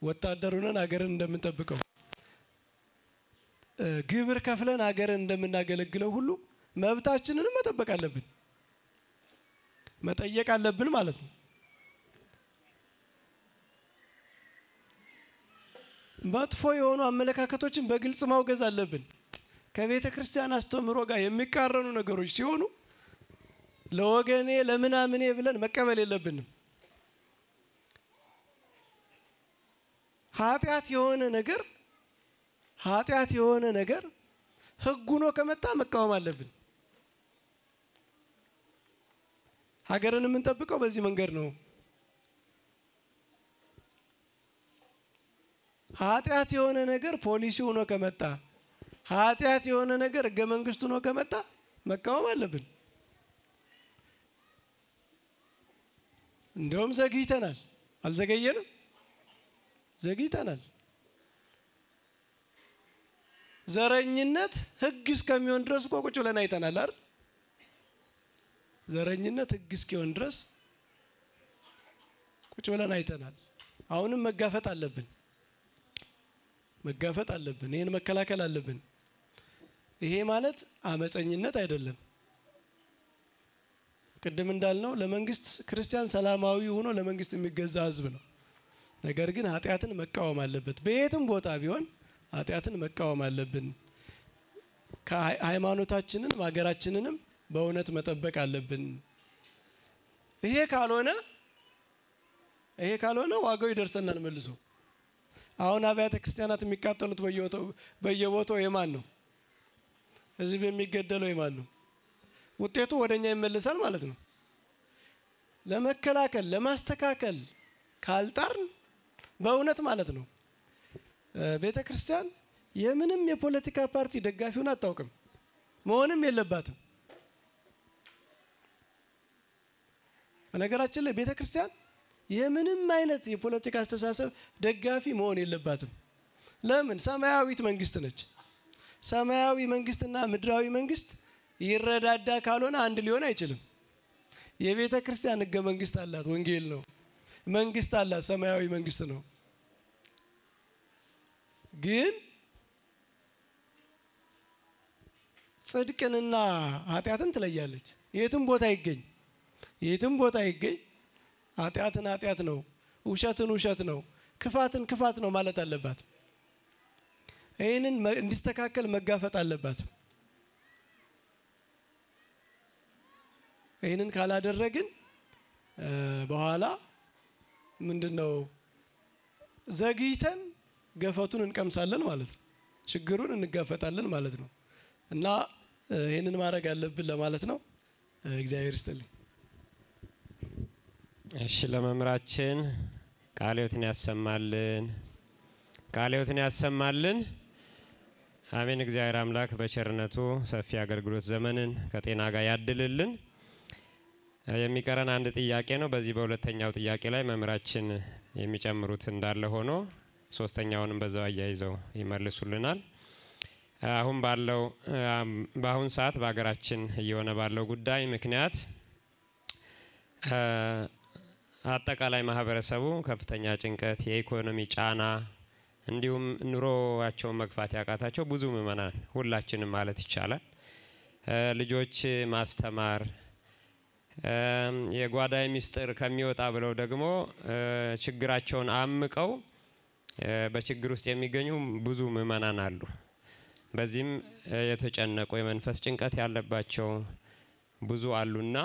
Speaker 2: ወታደር ሆነን ሀገርን እንደምንጠብቀው ግብር ከፍለን ሀገርን እንደምናገለግለው ሁሉ መብታችንንም መጠበቅ አለብን፣ መጠየቅ አለብን ማለት ነው። መጥፎ የሆኑ አመለካከቶችን በግልጽ ማውገዝ አለብን። ከቤተ ክርስቲያን አስተምሮ ጋር የሚቃረኑ ነገሮች ሲሆኑ ለወገኔ ለምናምኔ ብለን መቀበል የለብንም። ኃጢአት የሆነ ነገር ሕግ ሆኖ ከመጣ መቃወም አለብን። ሀገርን የምንጠብቀው በዚህ መንገድ ነው። ኃጢአት የሆነ ነገር ፖሊሲ ሆኖ ከመጣ፣ ኃጢአት የሆነ ነገር ሕገ መንግስት ሆኖ ከመጣ መቃወም አለብን። እንደውም ዘግይተናል። አልዘገየንም? ዘግይተናል። ዘረኝነት ሕግ እስከሚሆን ድረስ እኮ ቁጭ ብለን አይተናል አይደል? ዘረኝነት ሕግ እስኪሆን ድረስ ቁጭ ብለን አይተናል። አሁንም መጋፈጥ አለብን። ይሄን መከላከል አለብን። ይሄ ማለት አመፀኝነት አይደለም። ቅድም እንዳልነው ለመንግስት ክርስቲያን ሰላማዊ ሆኖ ለመንግስት የሚገዛ ህዝብ ነው። ነገር ግን ኃጢአትን መቃወም አለበት። በየትም ቦታ ቢሆን ኃጢአትን መቃወም አለብን። ከሃይማኖታችንን ሀገራችንንም በእውነት መጠበቅ አለብን። ይሄ ካልሆነ ዋጋው ይደርሰናል መልሶ። አሁን አብያተ ክርስቲያናት የሚቃጠሉት በየቦታው የማን ነው? ህዝብ የሚገደለው የማን ነው? ውጤቱ ወደኛ ይመለሳል ማለት ነው። ለመከላከል ለማስተካከል ካልጣርን በእውነት ማለት ነው ቤተ ክርስቲያን የምንም የፖለቲካ ፓርቲ ደጋፊውን አታውቅም፣ መሆንም የለባትም። በነገራችን ላይ ቤተ ክርስቲያን የምንም አይነት የፖለቲካ አስተሳሰብ ደጋፊ መሆን የለባትም። ለምን? ሰማያዊት መንግስት ነች። ሰማያዊ መንግስትና ምድራዊ መንግስት ይረዳዳ ካልሆነ አንድ ሊሆን አይችልም። የቤተ ክርስቲያን ሕገ መንግስት አላት፣ ወንጌል ነው። መንግስት አላት፣ ሰማያዊ መንግስት ነው። ግን ጽድቅንና ኃጢአትን ትለያለች። የትም ቦታ ይገኝ ኃጢአትን ኃጢአት ነው፣ ውሸትን ውሸት ነው፣ ክፋትን ክፋት ነው ማለት አለባት። ይህንን እንዲስተካከል መጋፈጥ አለባት። ይህንን ካላደረግን በኋላ ምንድነው ዘግይተን ገፈቱን እንቀምሳለን ማለት ነው። ችግሩን እንጋፈጣለን ማለት ነው። እና ይህንን ማድረግ አለብን ለማለት ነው። እግዚአብሔር ይስጥልኝ።
Speaker 3: እሺ፣ ለመምራችን ቃለ ሕይወትን ያሰማልን። አሜን። እግዚአብሔር አምላክ በቸርነቱ ሰፊ አገልግሎት ዘመንን ከጤና ጋር ያድልልን። የሚቀረን አንድ ጥያቄ ነው። በዚህ በሁለተኛው ጥያቄ ላይ መምራችን የሚጨምሩት እንዳለ ሆኖ ሶስተኛውንም በዛው አያይዘው ይመልሱልናል። አሁን ባለው በአሁን ሰዓት በአገራችን እየሆነ ባለው ጉዳይ ምክንያት አጠቃላይ ማህበረሰቡ ከፍተኛ ጭንቀት፣ የኢኮኖሚ ጫና እንዲሁም ኑሮአቸውን መግፋት ያቃታቸው ብዙ ምእመናን ሁላችንም ማለት ይቻላል ልጆች ማስተማር የጓዳይ ሚስጥር ከሚወጣ ብለው ደግሞ ችግራቸውን አምቀው በችግር ውስጥ የሚገኙ ብዙ ምእመናን አሉ። በዚህም የተጨነቁ የመንፈስ ጭንቀት ያለባቸው ብዙ አሉና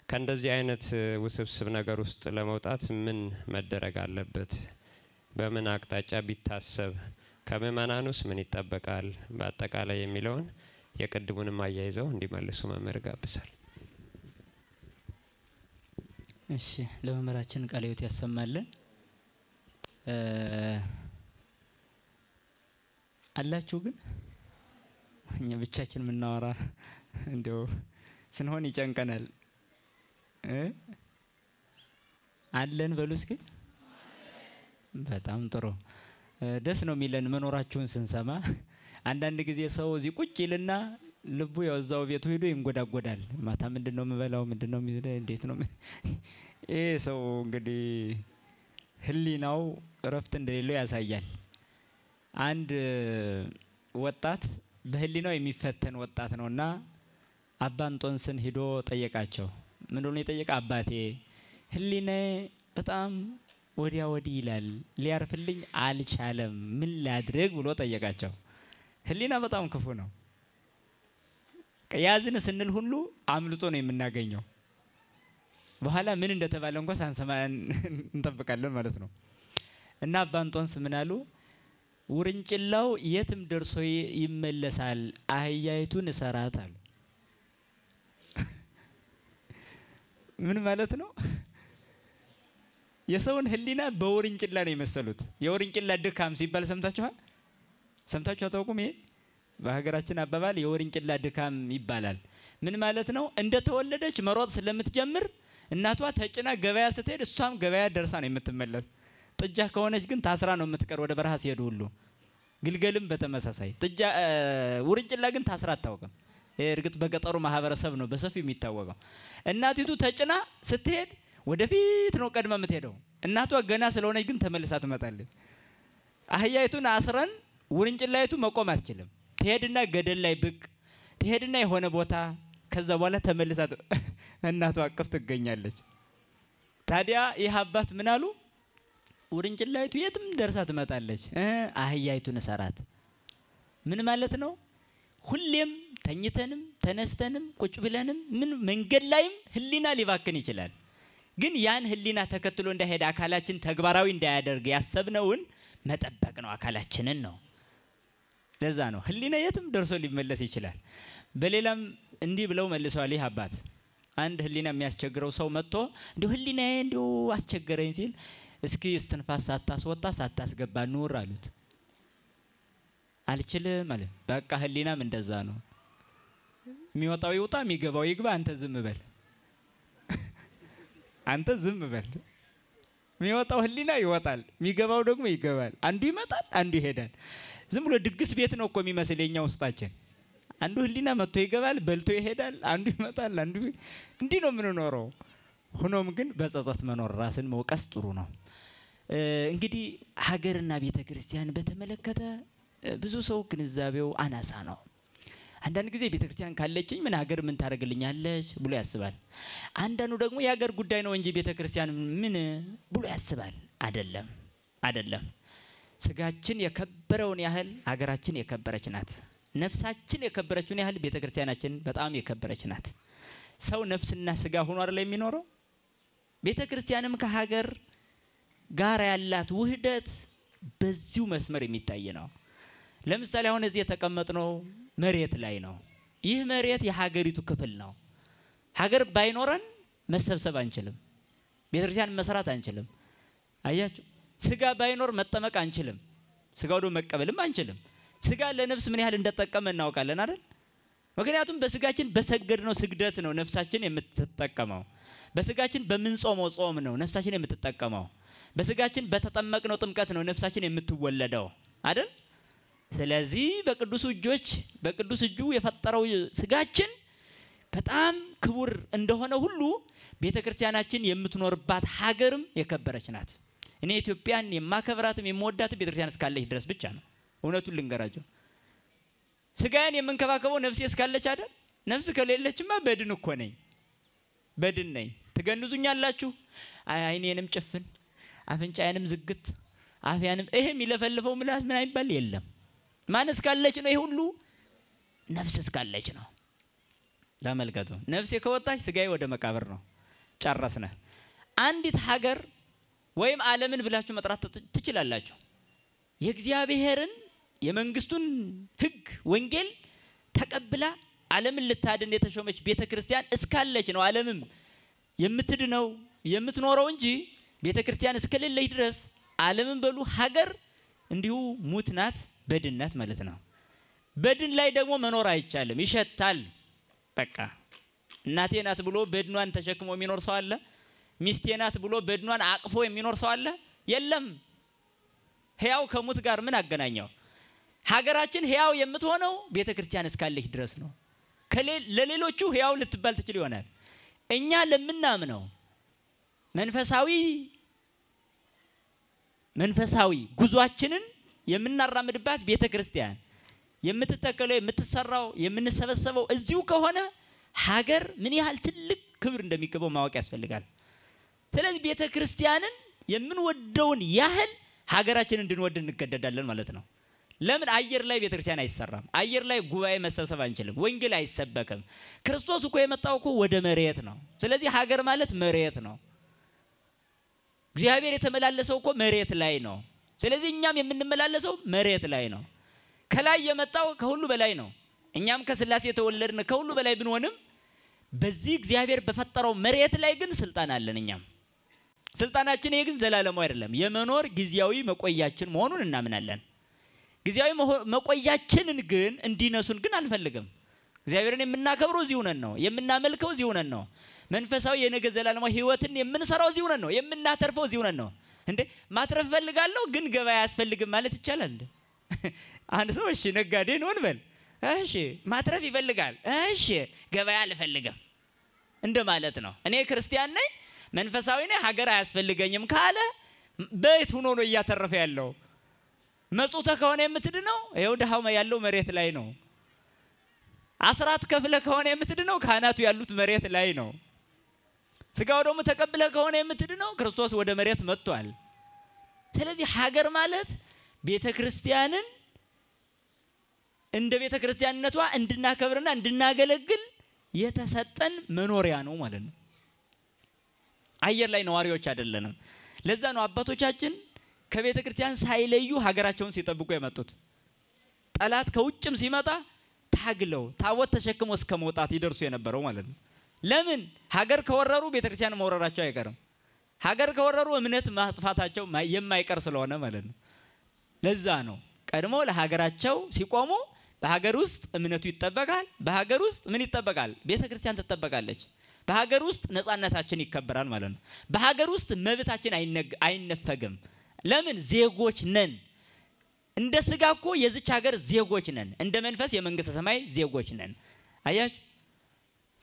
Speaker 3: ከእንደዚህ አይነት ውስብስብ ነገር ውስጥ ለመውጣት ምን መደረግ አለበት? በምን አቅጣጫ ቢታሰብ ከምእመናኑስ ምን ይጠበቃል? በአጠቃላይ የሚለውን የቅድሙንም አያይዘው እንዲመልሱ መምህር ጋብዛል።
Speaker 1: እሺ ለመምህራችን ቃለ ሕይወት ያሰማልን። አላችሁ ግን እኛ ብቻችን ምናወራ እንደው ስንሆን ይጨንቀናል። አለን በሉ እስኪ። በጣም ጥሩ ደስ ነው የሚለን መኖራችሁን ስንሰማ። አንዳንድ ጊዜ ሰው እዚህ ቁጭ ይልና ልቡ ያወዛው ቤቱ ሄዶ ይንጎዳጎዳል። ማታ ምንድነው የምበላው ምንድነው እንዴት ነው ይሄ ሰው እንግዲህ ህሊናው እረፍት እንደሌለው ያሳያል። አንድ ወጣት በህሊናው የሚፈተን ወጣት ነውና አባ እንጦንስን ሄዶ ጠየቃቸው። ምንድነው የጠየቀ? አባቴ ህሊናዬ በጣም ወዲያ ወዲህ ይላል ሊያርፍልኝ አልቻለም ምን ላድርግ ብሎ ጠየቃቸው። ህሊና በጣም ክፉ ነው። ያዝን ስንል ሁሉ አምልጦ ነው የምናገኘው። በኋላ ምን እንደተባለ እንኳን ሳንሰማ እንጠብቃለን ማለት ነው። እና አባ እንጦንስ ምን አሉ? ውርንጭላው የትም ደርሶ ይመለሳል አህያይቱን እሰራት አሉ። ምን ማለት ነው? የሰውን ህሊና በውርንጭላ ነው የመሰሉት። የውርንጭላ ድካም ሲባል ሰምታችኋል? ሰምታችሁ አታውቁም? ይሄ በሀገራችን አባባል የውርንጭላ ድካም ይባላል። ምን ማለት ነው? እንደተወለደች መሮጥ ስለምትጀምር እናቷ ተጭና ገበያ ስትሄድ እሷም ገበያ ደርሳ ነው የምትመለስ። ጥጃ ከሆነች ግን ታስራ ነው የምትቀር ወደ በረሃ ሲሄዱ ሁሉ። ግልገልም በተመሳሳይ ጥጃ ውርንጭላ ግን ታስራ አታውቅም። እርግጥ በገጠሩ ማህበረሰብ ነው በሰፊው የሚታወቀው። እናቲቱ ተጭና ስትሄድ ወደፊት ነው ቀድማ የምትሄደው። እናቷ ገና ስለሆነች ግን ተመልሳ ትመጣለች። አህያይቱን አስረን ውርንጭላይቱ መቆም አትችልም። ትሄድና ገደል ላይ ብቅ ትሄድና የሆነ ቦታ ከዛ በኋላ ተመልሳ እናቷ አቅፍ ትገኛለች። ታዲያ ይህ አባት ምን አሉ? ውርንጭላይቱ የትም ደርሳ ትመጣለች አህያይቱን እሰራት። ምን ማለት ነው? ሁሌም ተኝተንም ተነስተንም ቁጭ ብለንም ምን መንገድ ላይም ህሊና ሊባክን ይችላል። ግን ያን ህሊና ተከትሎ እንዳይሄድ አካላችን ተግባራዊ እንዳያደርግ ያሰብነውን መጠበቅ ነው አካላችንን ነው። ለዛ ነው ህሊና የትም ደርሶ ሊመለስ ይችላል። በሌላም እንዲህ ብለው መልሰዋል ይህ አባት። አንድ ህሊና የሚያስቸግረው ሰው መጥቶ እንዲሁ ህሊናዬ እንዲሁ አስቸገረኝ ሲል እስኪ እስትንፋስ ሳታስወጣ ሳታስገባ ኑር አሉት። አልችልም አለ። በቃ ህሊናም እንደዛ ነው። የሚወጣው ይውጣ የሚገባው ይግባ አንተ ዝም በል። አንተ ዝም በል። የሚወጣው ህሊና ይወጣል የሚገባው ደግሞ ይገባል። አንዱ ይመጣል አንዱ ይሄዳል። ዝም ብሎ ድግስ ቤት ነው እኮ የሚመስል የኛ ውስጣችን። አንዱ ህሊና መጥቶ ይገባል በልቶ ይሄዳል። አንዱ ይመጣል አንዱ እንዲህ ነው የምንኖረው። ሆኖም ግን በጸጸት መኖር ራስን መውቀስ ጥሩ ነው። እንግዲህ ሀገርና ቤተክርስቲያን በተመለከተ ብዙ ሰው ግንዛቤው አናሳ ነው። አንዳንድ ጊዜ ቤተክርስቲያን ካለችኝ ምን ሀገር ምን ታረግልኛለች ብሎ ያስባል። አንዳንዱ ደግሞ የሀገር ጉዳይ ነው እንጂ ቤተክርስቲያን ምን ብሎ ያስባል። አይደለም። ስጋችን የከበረውን ያህል ሀገራችን የከበረች ናት። ነፍሳችን የከበረችውን ያህል ቤተክርስቲያናችን በጣም የከበረች ናት። ሰው ነፍስና ስጋ ሆኖ አይደል የሚኖረው? ቤተክርስቲያንም ከሀገር ጋር ያላት ውህደት በዚሁ መስመር የሚታይ ነው። ለምሳሌ አሁን እዚህ የተቀመጥነው መሬት ላይ ነው። ይህ መሬት የሀገሪቱ ክፍል ነው። ሀገር ባይኖረን መሰብሰብ አንችልም። ቤተክርስቲያን መስራት አንችልም። አያችሁ? ስጋ ባይኖር መጠመቅ አንችልም። ስጋው ደግሞ መቀበልም አንችልም። ስጋ ለነፍስ ምን ያህል እንደተጠቀመ እናውቃለን አይደል? ምክንያቱም በስጋችን በሰገድነው ስግደት ነው ነፍሳችን የምትጠቀመው። በስጋችን በምንጾመው ጾም ነው ነፍሳችን የምትጠቀመው። በስጋችን በተጠመቅነው ጥምቀት ነው ነፍሳችን የምትወለደው አይደል? ስለዚህ በቅዱስ እጁ የፈጠረው ስጋችን በጣም ክቡር እንደሆነ ሁሉ ቤተክርስቲያናችን የምትኖርባት ሀገርም የከበረች ናት። እኔ ኢትዮጵያን የማከብራትም የምወዳት ቤተክርስቲያን እስካለች ድረስ ብቻ ነው። እውነቱን ልንገራችሁ ስጋዬን የምንከባከበው ነፍሴ እስካለች አይደል? ነፍስ ከሌለችማ በድን እኮ ነኝ፣ በድን ነኝ። ትገንዙኛላችሁ። አይኔንም ጭፍን አፍንጫዬንም ዝግት አፍያንም ይሄ የሚለፈልፈው ምላስ ምን አይባል የለም። ማን እስካለች ነው? ይሄ ሁሉ ነፍስ እስካለች ነው። ተመልከቱ ነፍሴ ከወጣች ስጋዬ ወደ መቃብር ነው። ጨረስነ። አንዲት ሀገር ወይም ዓለምን ብላችሁ መጥራት ትችላላችሁ። የእግዚአብሔርን የመንግስቱን ህግ ወንጌል ተቀብላ ዓለምን ልታድን የተሾመች ቤተክርስቲያን እስካለች ነው ዓለምም የምትድነው የምትኖረው እንጂ ቤተክርስቲያን እስከሌለች ድረስ ዓለምን በሉ ሀገር እንዲሁ ሙት ናት፣ በድን ናት ማለት ነው። በድን ላይ ደግሞ መኖር አይቻልም፣ ይሸታል። በቃ እናቴ ናት ብሎ በድኗን ተሸክሞ የሚኖር ሰው አለ? ሚስቴ ናት ብሎ በድኗን አቅፎ የሚኖር ሰው አለ? የለም። ሕያው ከሙት ጋር ምን አገናኘው? ሀገራችን ሕያው የምትሆነው ቤተክርስቲያን እስካለች ድረስ ነው። ለሌሎቹ ሕያው ልትባል ትችል ይሆናል። እኛ ለምናምነው መንፈሳዊ ጉዟችንን የምናራምድባት ቤተክርስቲያን የምትተከለው የምትሰራው የምንሰበሰበው እዚሁ ከሆነ ሀገር ምን ያህል ትልቅ ክብር እንደሚገባው ማወቅ ያስፈልጋል። ስለዚህ ቤተክርስቲያንን የምንወደውን ያህል ሀገራችንን እንድንወድ እንገደዳለን ማለት ነው። ለምን አየር ላይ ቤተክርስቲያን አይሰራም? አየር ላይ ጉባኤ መሰብሰብ አንችልም። ወንጌል አይሰበከም። ክርስቶስ እኮ የመጣው እኮ ወደ መሬት ነው። ስለዚህ ሀገር ማለት መሬት ነው። እግዚአብሔር የተመላለሰው እኮ መሬት ላይ ነው። ስለዚህ እኛም የምንመላለሰው መሬት ላይ ነው። ከላይ የመጣው ከሁሉ በላይ ነው። እኛም ከስላሴ የተወለድን ከሁሉ በላይ ብንሆንም በዚህ እግዚአብሔር በፈጠረው መሬት ላይ ግን ስልጣን አለን። እኛም ስልጣናችን ይሄ ግን ዘላለማዊ አይደለም፣ የመኖር ጊዜያዊ መቆያችን መሆኑን እናምናለን። ጊዜያዊ መቆያችንን ግን እንዲነሱን ግን አንፈልግም። እግዚአብሔርን የምናከብረው እዚሁ ነን ነው፣ የምናመልከው እዚሁ ነን ነው። መንፈሳዊ የነገ ዘላለማዊ ህይወትን የምንሰራው እዚሁ ነን ነው፣ የምናተርፈው እዚሁ ነን ነው። እንዴ ማትረፍ ፈልጋለሁ ግን ገበያ ያስፈልግም ማለት ይቻላል እንዴ? አንድ ሰው እሺ ነጋዴ ነው እንበል፣ እሺ ማትረፍ ይፈልጋል፣ እሺ ገበያ አልፈልግም እንደ ማለት ነው። እኔ ክርስቲያን ነኝ መንፈሳዊ ነኝ ሀገር አያስፈልገኝም ካለ በየት ሆኖ ነው እያተረፈ ያለው? መጽውተ ከሆነ የምትድነው ይሄው ደሃው ያለው መሬት ላይ ነው። አስራት ከፍለ ከሆነ የምትድነው ካህናቱ ያሉት መሬት ላይ ነው። ስጋው ደግሞ ተቀብለ ከሆነ የምትድነው ክርስቶስ ወደ መሬት መጥቷል። ስለዚህ ሀገር ማለት ቤተክርስቲያንን እንደ ቤተክርስቲያንነቷ እንድናከብርና እንድናገለግል የተሰጠን መኖሪያ ነው ማለት ነው። አየር ላይ ነዋሪዎች አይደለንም። ለዛ ነው አባቶቻችን ከቤተክርስቲያን ሳይለዩ ሀገራቸውን ሲጠብቁ የመጡት። ጠላት ከውጭም ሲመጣ ታግለው ታቦት ተሸክሞ እስከ መውጣት ይደርሱ የነበረው ማለት ነው። ለምን ሀገር ከወረሩ ቤተክርስቲያን መወረራቸው አይቀርም። ሀገር ከወረሩ እምነት ማጥፋታቸው የማይቀር ስለሆነ ማለት ነው። ለዛ ነው ቀድሞ ለሀገራቸው ሲቆሙ በሀገር ውስጥ እምነቱ ይጠበቃል። በሀገር ውስጥ ምን ይጠበቃል? ቤተክርስቲያን ትጠበቃለች። በሀገር ውስጥ ነፃነታችን ይከበራል ማለት ነው። በሀገር ውስጥ መብታችን አይነፈግም። ለምን? ዜጎች ነን። እንደ ስጋ እኮ የዚች ሀገር ዜጎች ነን፣ እንደ መንፈስ የመንግስተ ሰማይ ዜጎች ነን። አያችሁ?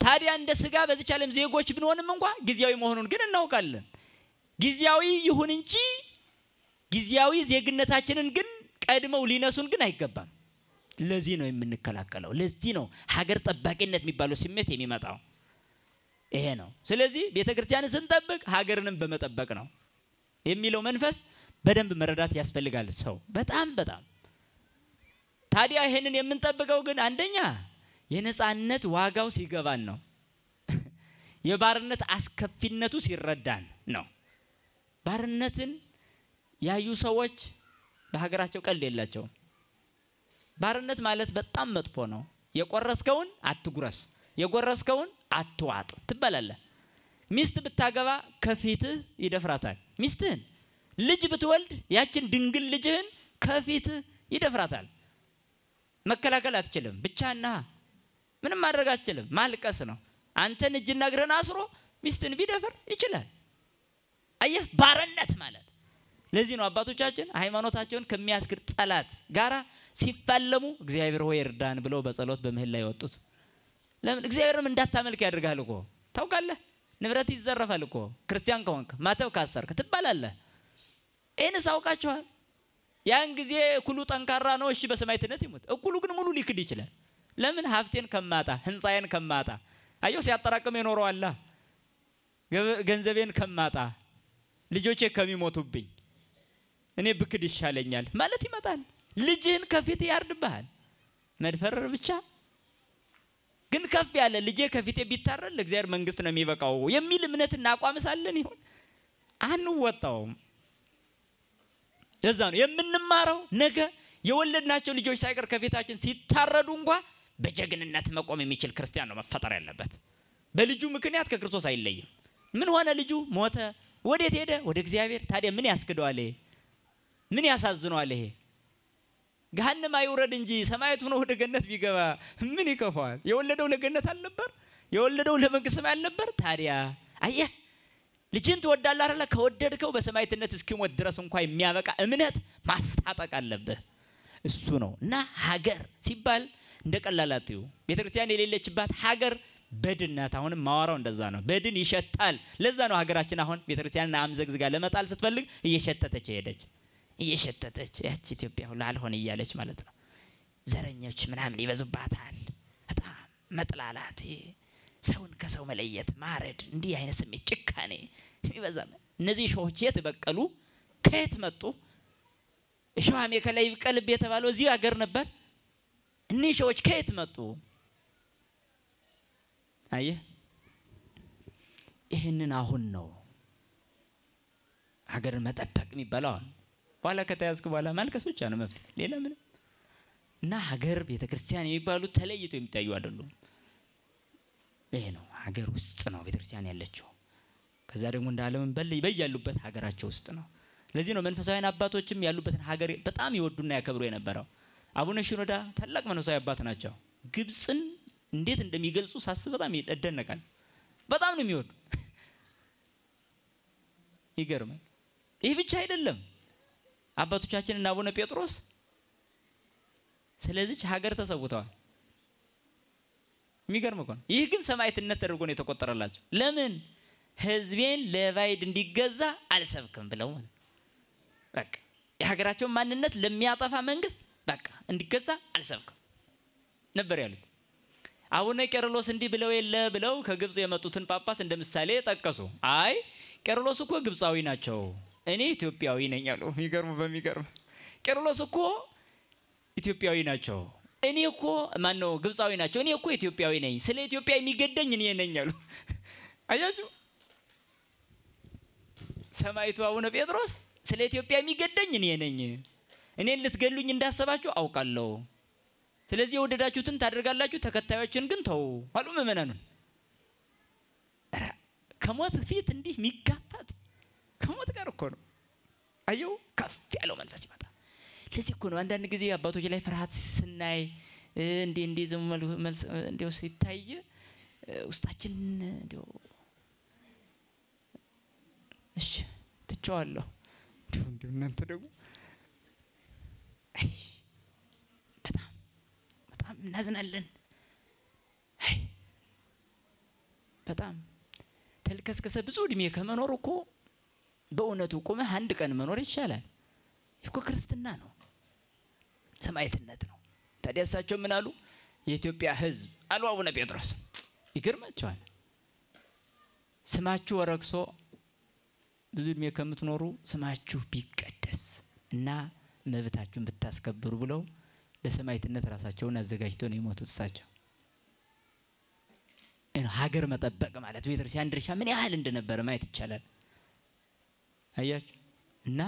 Speaker 1: ታዲያ እንደ ስጋ በዚች ዓለም ዜጎች ብንሆንም እንኳን ጊዜያዊ መሆኑን ግን እናውቃለን። ጊዜያዊ ይሁን እንጂ ጊዜያዊ ዜግነታችንን ግን ቀድመው ሊነሱን ግን አይገባም። ለዚህ ነው የምንከላከለው። ለዚህ ነው ሀገር ጠባቂነት የሚባለው ስሜት የሚመጣው ይሄ ነው። ስለዚህ ቤተክርስቲያንን ስንጠብቅ ሀገርንም በመጠበቅ ነው የሚለው መንፈስ በደንብ መረዳት ያስፈልጋል ሰው በጣም። ታዲያ ይሄንን የምንጠብቀው ግን አንደኛ የነፃነት ዋጋው ሲገባን ነው። የባርነት አስከፊነቱ ሲረዳን ነው። ባርነትን ያዩ ሰዎች በሀገራቸው ቀልድ የላቸውም። ባርነት ማለት በጣም መጥፎ ነው። የቆረስከውን አትጉረስ፣ የጎረስከውን አትዋጥ ትባላለህ። ሚስት ብታገባ ከፊትህ ይደፍራታል ሚስትህን። ልጅ ብትወልድ ያችን ድንግል ልጅህን ከፊትህ ይደፍራታል። መከላከል አትችልም። ብቻና ምንም ማድረግ አትችልም። ማልቀስ ነው። አንተን እጅና እግርን አስሮ ሚስትን ቢደፍር ይችላል። አየህ ባርነት ማለት ለዚህ ነው አባቶቻችን ሃይማኖታቸውን ከሚያስክድ ጠላት ጋራ ሲፋለሙ እግዚአብሔር ሆይ እርዳን ብለው በጸሎት በምህላ ይወጡት። ለምን? እግዚአብሔርም እንዳታመልክ ያደርጋል እኮ ታውቃለህ። ንብረት ይዘረፋል እኮ ክርስቲያን ከሆንክ ማተብ ካሰርክ ትባላለህ። እኔ ሳውቃቸዋል። ያን ጊዜ እኩሉ ጠንካራ ነው፣ እሺ በሰማዕትነት ይሞት። እኩሉ ግን ሙሉ ሊክድ ይችላል። ለምን? ሀብቴን ከማጣ ህንጻዬን ከማጣ አየው ሲያጠራቅም የኖረው አላ ገንዘቤን ከማጣ ልጆቼ ከሚሞቱብኝ እኔ ብክድ ይሻለኛል ማለት ይመጣል። ልጅህን ከፊት ያርድብሃል መድፈር ብቻ። ግን ከፍ ያለ ልጄ ከፊቴ ቢታረድ ለእግዚአብሔር መንግስት ነው የሚበቃው የሚል እምነትና አቋም ሳለን ይሁን አንወጣውም። ለዛ ነው የምንማረው ነገ የወለድናቸው ልጆች ሳይቀር ከፊታችን ሲታረዱ እንኳን በጀግንነት መቆም የሚችል ክርስቲያን ነው መፈጠር ያለበት። በልጁ ምክንያት ከክርስቶስ አይለይም። ምን ሆነ? ልጁ ሞተ። ወዴት ሄደ? ወደ እግዚአብሔር። ታዲያ ምን ያስክደዋል? ይሄ ምን ያሳዝነዋል? ይሄ ገሃነም አይውረድ እንጂ ሰማያት ሆኖ ወደ ገነት ቢገባ ምን ይከፋዋል? የወለደው ለገነት አልነበር? የወለደው ለመንግስት ሰማይ አልነበር? ታዲያ አየህ ልጅን ትወዳለህ አይደል? ከወደድከው በሰማይትነት እስኪሞት ድረስ እንኳን የሚያበቃ እምነት ማስታጠቅ አለብህ። እሱ ነው እና ሀገር ሲባል እንደቀላላትዩ ቤተክርስቲያን የሌለችባት ሀገር በድን ናት። አሁንም ማዋራው እንደዛ ነው። በድን ይሸታል። ለዛ ነው ሀገራችን አሁን ቤተክርስቲያንን አምዘግዝጋ ለመጣል ስትፈልግ እየሸተተች ሄደች። እየሸተተች ያቺ ኢትዮጵያ ሁሉ አልሆን እያለች ማለት ነው። ዘረኞች ምናምን ይበዙባታል። በጣም መጥላላት፣ ሰውን ከሰው መለየት፣ ማረድ፣ እንዲህ አይነት ስሜት ጭካኔ ይበዛል። እነዚህ ሾሆች የት በቀሉ? ከየት መጡ? ሾሃሜ ከላይ ይብቀልብ የተባለው እዚህ ሀገር ነበር። እነዚህ ሾሆች ከየት መጡ? አየህ ይሄንን አሁን ነው ሀገርን መጠበቅ የሚባለው። በኋላ ከተያዝክ በኋላ ማልቀስ ብቻ ነው መፍትሄ፣ ሌላ ምንም። እና ሀገር ቤተክርስቲያን የሚባሉት ተለይቶ የሚታዩ አይደሉም። ይሄ ነው ሀገር ውስጥ ነው ቤተክርስቲያን ያለችው። ከዛ ደግሞ እንዳለም በያሉበት ሀገራቸው ውስጥ ነው። ለዚህ ነው መንፈሳዊያን አባቶችም ያሉበትን ሀገር በጣም ይወዱና ያከብሩ የነበረው። አቡነ ሽኖዳ ታላቅ መንፈሳዊ አባት ናቸው። ግብጽን እንዴት እንደሚገልጹ ሳስብ በጣም ይደነቃል። በጣም ነው የሚወዱ። ይገርማል። ይህ ብቻ አይደለም። አባቶቻችን እና አቡነ ጴጥሮስ ስለዚህ ሀገር ተሰውተዋል። የሚገርም እኮ ነው። ይህ ግን ሰማዕትነት ተደርጎ ነው የተቆጠረላቸው። ለምን? ህዝቤን ለባዕድ እንዲገዛ አልሰብክም ብለው በቃ የሀገራቸውን ማንነት ለሚያጠፋ መንግስት በቃ እንዲገዛ አልሰብክም ነበር ያሉት። አቡነ ቄርሎስ እንዲህ ብለው የለ ብለው ከግብጽ የመጡትን ጳጳስ እንደምሳሌ ጠቀሱ። አይ ቄርሎስ እኮ ግብጻዊ ናቸው፣ እኔ ኢትዮጵያዊ ነኝ አሉ። በሚገርም ቄርሎስ እኮ ኢትዮጵያዊ ናቸው፣ እኔ እኮ ማን ነው ግብጻዊ ናቸው፣ እኔ እኮ ኢትዮጵያዊ ነኝ፣ ስለ ኢትዮጵያ የሚገደኝ እኔ ነኝ አሉ። አያችሁ ሰማዕቱ አቡነ ጴጥሮስ ስለ ኢትዮጵያ የሚገደኝ እኔ ነኝ፣ እኔን ልትገሉኝ እንዳሰባችሁ አውቃለሁ፣ ስለዚህ የወደዳችሁትን ታደርጋላችሁ፣ ተከታዮችን ግን ተው አሉ ምእመናኑን። ከሞት ፊት እንዲህ የሚጋፋት ከሞት ጋር እኮ ነው። አየው ከፍ ያለው መንፈስ ይመጣል። ለዚህ እኮ ነው አንዳንድ ጊዜ አባቶች ላይ ፍርሃት ስናይ እንዴ መልስ እንደው ሲታይ ውስጣችን እንደው እሺ ትቸዋለሁ እንደው እናንተ ደግሞ በጣም እናዝናለን። በጣም ተልከስከሰ ብዙ እድሜ ከመኖር እኮ በእውነቱ ቆመህ አንድ ቀን መኖር ይሻላል። እኮ ክርስትና ነው፣ ሰማዕትነት ነው። ታዲያ እሳቸው ምን አሉ? የኢትዮጵያ ሕዝብ አሉ አቡነ ጴጥሮስ። ይገርማቸዋል። ስማችሁ ወረክሶ ብዙ እድሜ ከምትኖሩ ስማችሁ ቢቀደስ እና መብታችሁን ብታስከብሩ ብለው ለሰማዕትነት ራሳቸውን አዘጋጅተው ነው የሞቱት እሳቸው። ሀገር መጠበቅ ማለት ቤተክርስቲያን ድርሻ ምን ያህል እንደነበረ ማየት ይቻላል። አያችሁ እና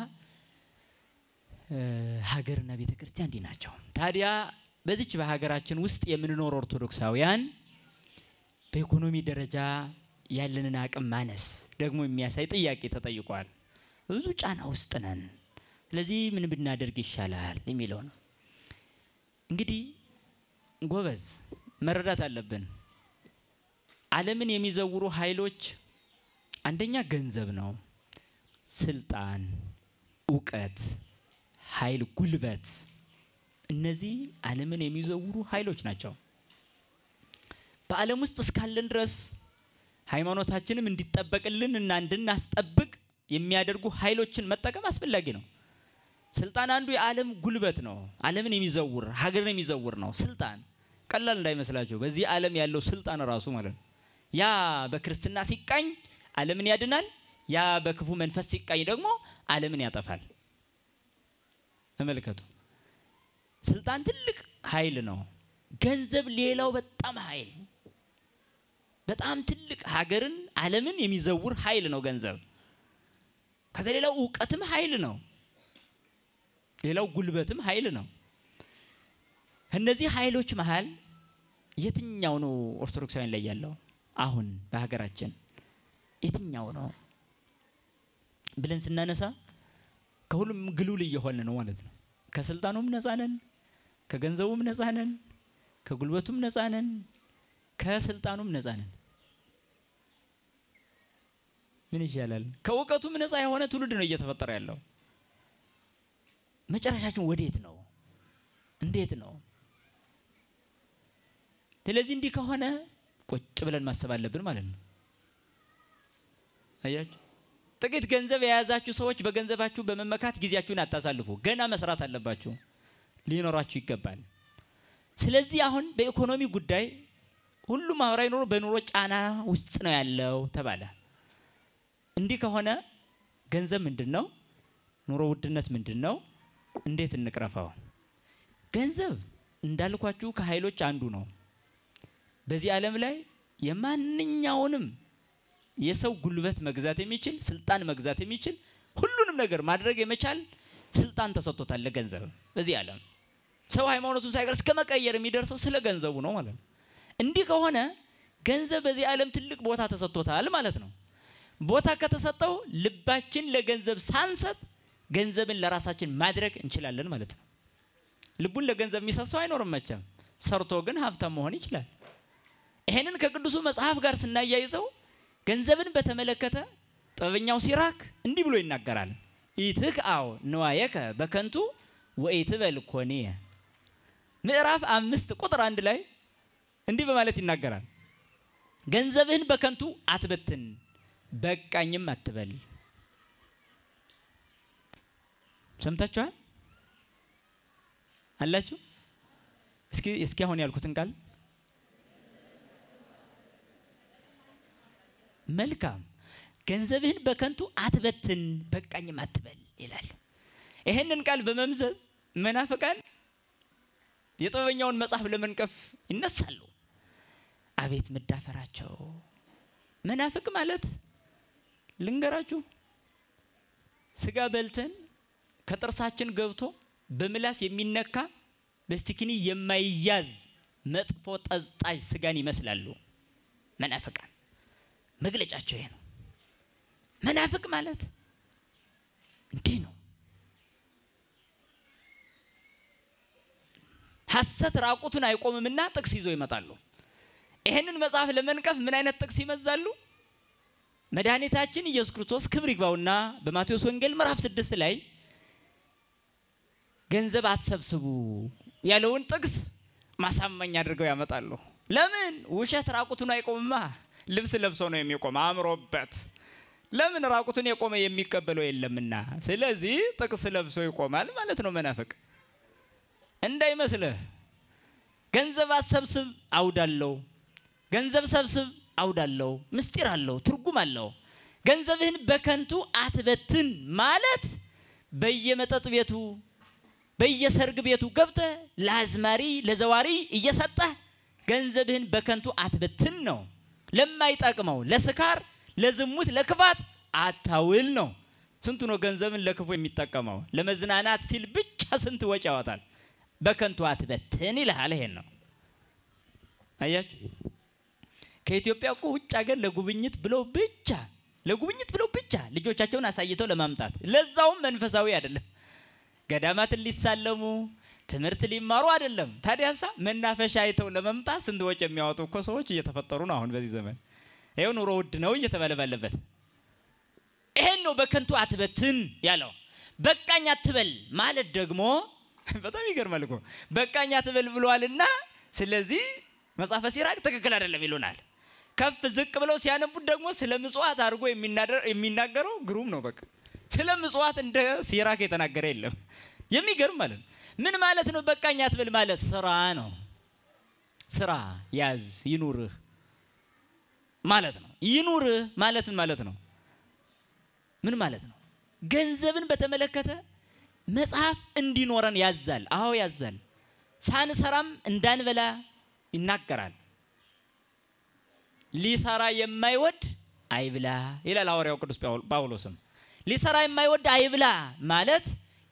Speaker 1: ሀገርና ቤተክርስቲያን እንዲህ ናቸው። ታዲያ በዚች በሀገራችን ውስጥ የምንኖር ኦርቶዶክሳውያን በኢኮኖሚ ደረጃ ያለንን አቅም ማነስ ደግሞ የሚያሳይ ጥያቄ ተጠይቋል። ብዙ ጫና ውስጥ ነን፣ ስለዚህ ምን ብናደርግ ይሻላል የሚለው ነው። እንግዲህ ጎበዝ መረዳት አለብን። ዓለምን የሚዘውሩ ኃይሎች አንደኛ ገንዘብ ነው፣ ስልጣን፣ እውቀት፣ ኃይል፣ ጉልበት እነዚህ ዓለምን የሚዘውሩ ኃይሎች ናቸው። በዓለም ውስጥ እስካለን ድረስ ሃይማኖታችንም እንዲጠበቅልን እና እንድናስጠብቅ የሚያደርጉ ኃይሎችን መጠቀም አስፈላጊ ነው። ስልጣን አንዱ የዓለም ጉልበት ነው። ዓለምን የሚዘውር ሀገርን የሚዘውር ነው ስልጣን። ቀላል እንዳይመስላችሁ በዚህ ዓለም ያለው ስልጣን ራሱ ማለት ነው። ያ በክርስትና ሲቃኝ ዓለምን ያድናል፣ ያ በክፉ መንፈስ ሲቃኝ ደግሞ ዓለምን ያጠፋል። ተመልከቱ። ስልጣን ትልቅ ኃይል ነው። ገንዘብ ሌላው በጣም ኃይል፣ በጣም ትልቅ ሀገርን ዓለምን የሚዘውር ኃይል ነው ገንዘብ። ከዛ ሌላው እውቀትም ኃይል ነው፣ ሌላው ጉልበትም ኃይል ነው። ከነዚህ ኃይሎች መሃል የትኛው ነው ኦርቶዶክሳውያን ላይ ያለው አሁን በሀገራችን የትኛው ነው ብለን ስናነሳ ከሁሉም ግሉል እየሆነ ነው ማለት ነው። ከስልጣኑም ነፃ ነን፣ ከገንዘቡም ነፃ ነን፣ ከጉልበቱም ነፃ ነን፣ ከስልጣኑም ነፃ ነን። ምን ይሻላል? ከእውቀቱም ነፃ የሆነ ትውልድ ነው እየተፈጠረ ያለው። መጨረሻችን ወዴት ነው? እንዴት ነው? ስለዚህ እንዲህ ከሆነ ቁጭ ብለን ማሰብ አለብን ማለት ነው። አያችሁ፣ ጥቂት ገንዘብ የያዛችሁ ሰዎች በገንዘባችሁ በመመካት ጊዜያችሁን አታሳልፉ። ገና መስራት አለባችሁ፣ ሊኖራችሁ ይገባል። ስለዚህ አሁን በኢኮኖሚ ጉዳይ ሁሉም ማህበራዊ ኑሮ በኑሮ ጫና ውስጥ ነው ያለው ተባለ። እንዲህ ከሆነ ገንዘብ ምንድነው? ኑሮ ውድነት ምንድነው? እንዴት እንቅረፈው? ገንዘብ እንዳልኳችሁ ከኃይሎች አንዱ ነው። በዚህ ዓለም ላይ የማንኛውንም የሰው ጉልበት መግዛት የሚችል፣ ስልጣን መግዛት የሚችል፣ ሁሉንም ነገር ማድረግ የመቻል ስልጣን ተሰጥቶታል ለገንዘብ። በዚህ ዓለም ሰው ሃይማኖቱን ሳይቀር እስከ መቀየር የሚደርሰው ስለ ገንዘቡ ነው ማለት ነው። እንዲህ ከሆነ ገንዘብ በዚህ ዓለም ትልቅ ቦታ ተሰጥቶታል ማለት ነው። ቦታ ከተሰጠው ልባችን ለገንዘብ ሳንሰጥ ገንዘብን ለራሳችን ማድረግ እንችላለን ማለት ነው። ልቡን ለገንዘብ የሚሰሰው አይኖርም መቼም፣ ሰርቶ ግን ሀብታም መሆን ይችላል። ይሄንን ከቅዱሱ መጽሐፍ ጋር ስናያይዘው ገንዘብን በተመለከተ ጥበበኛው ሲራክ እንዲህ ብሎ ይናገራል። ኢትክአው ንዋየከ በከንቱ ወኢትበል ኮኔ። ምዕራፍ 5 ቁጥር 1 ላይ እንዲህ በማለት ይናገራል። ገንዘብህን በከንቱ አትበትን፣ በቃኝም አትበል። ሰምታችኋል አላችሁ? እስኪ አሁን ያልኩትን ቃል መልካም። ገንዘብህን በከንቱ አትበትን፣ በቃኝም አትበል ይላል። ይሄንን ቃል በመምዘዝ መናፍቃን የጥበበኛውን መጽሐፍ ለመንቀፍ ይነሳሉ። አቤት መዳፈራቸው! መናፍቅ ማለት ልንገራችሁ፣ ስጋ በልተን ከጥርሳችን ገብቶ በምላስ የሚነካ በስቲኪኒ የማይያዝ መጥፎ ጠዝጣዥ ስጋን ይመስላሉ መናፍቃን። መግለጫቸው ይሄ ነው። መናፍቅ ማለት እንዲህ ነው። ሐሰት ራቁቱን አይቆምምና ጥቅስ ይዘው ይመጣሉ። ይሄንን መጽሐፍ ለመንቀፍ ምን አይነት ጥቅስ ይመዛሉ? መድኃኒታችን ኢየሱስ ክርስቶስ ክብር ይግባውና በማቴዎስ ወንጌል ምዕራፍ 6 ላይ ገንዘብ አትሰብስቡ ያለውን ጥቅስ ማሳመኛ አድርገው ያመጣሉ። ለምን? ውሸት ራቁቱን አይቆምማ። ልብስ ለብሶ ነው የሚቆም አምሮበት። ለምን? ራቁቱን የቆመ የሚቀበለው የለምና። ስለዚህ ጥቅስ ለብሶ ይቆማል ማለት ነው መናፍቅ። እንዳይመስልህ ገንዘብ አትሰብስብ አውዳለው፣ ገንዘብ ሰብስብ አውዳለው፣ ምስጢር አለው፣ ትርጉም አለው። ገንዘብህን በከንቱ አትበትን ማለት በየመጠጥ ቤቱ በየሰርግ ቤቱ ገብተህ ለአዝማሪ ለዘዋሪ እየሰጠህ ገንዘብህን በከንቱ አትበትን ነው። ለማይጠቅመው ለስካር፣ ለዝሙት፣ ለክፋት አታውል ነው። ስንቱ ነው ገንዘብን ለክፉ የሚጠቀመው? ለመዝናናት ሲል ብቻ ስንት ወጪ ያወጣል። በከንቱ አትበትን ይልሃል። ይሄን ነው አያችሁ። ከኢትዮጵያ እኮ ውጭ ሀገር ለጉብኝት ብለው ብቻ ልጆቻቸውን አሳይተው ለማምጣት፣ ለዛውም መንፈሳዊ አይደለም፣ ገዳማትን ሊሳለሙ ትምህርት ሊማሩ አይደለም። ታዲያሳ መናፈሻ አይተው ለማምጣት ስንት ወጪ የሚያወጡ እኮ ሰዎች እየተፈጠሩ ነው አሁን በዚህ ዘመን። ይሄው ኑሮ ውድ ነው እየተባለ ባለበት ይሄን ነው በከንቱ አትበትን ያለው። በቃኝ አትበል ማለት ደግሞ በጣም ይገርማል እኮ በቃኝ አትበል ብሏልና ስለዚህ መጽሐፈ ሲራክ ትክክል አይደለም ይሉናል። ከፍ ዝቅ ብለው ሲያነቡት ደግሞ ስለ ምጽዋት አድርጎ የሚናገረው ግሩም ነው። በቃ ስለ ምጽዋት እንደ ሲራክ የተናገረ የለም። የሚገርም ማለት ነው። ምን ማለት ነው በቃኝ አትበል ማለት? ስራ ነው። ስራ ያዝ ይኑርህ ማለት ነው። ይኑርህ ማለት ምን ማለት ነው? ምን ማለት ነው? ገንዘብን በተመለከተ መጽሐፍ እንዲኖረን ያዛል። አዎ ያዛል። ሳንሰራም እንዳንበላ ይናገራል። ሊሰራ የማይወድ አይብላ ይላል ሐዋርያው ቅዱስ ጳውሎስም። ሊሰራ የማይወድ አይብላ ማለት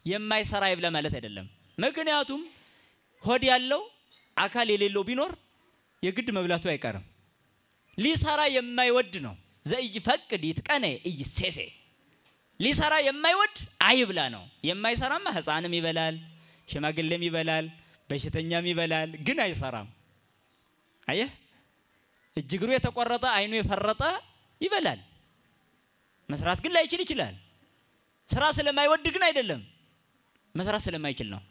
Speaker 1: የማይሰራ አይብላ ማለት አይደለም። ምክንያቱም ሆድ ያለው አካል የሌለው ቢኖር የግድ መብላቱ አይቀርም። ሊሰራ የማይወድ ነው። ዘኢይፈቅድ ይትቀነ ኢይሴሴ ሊሰራ የማይወድ አይብላ ነው። የማይሰራማ ሕፃንም ይበላል፣ ሽማግሌም ይበላል፣ በሽተኛም ይበላል፣ ግን አይሰራም። አየህ እጅግሩ የተቆረጠ አይኑ የፈረጠ ይበላል። መስራት ግን ላይችል ይችላል። ስራ ስለማይወድ ግን አይደለም፣ መስራት ስለማይችል ነው።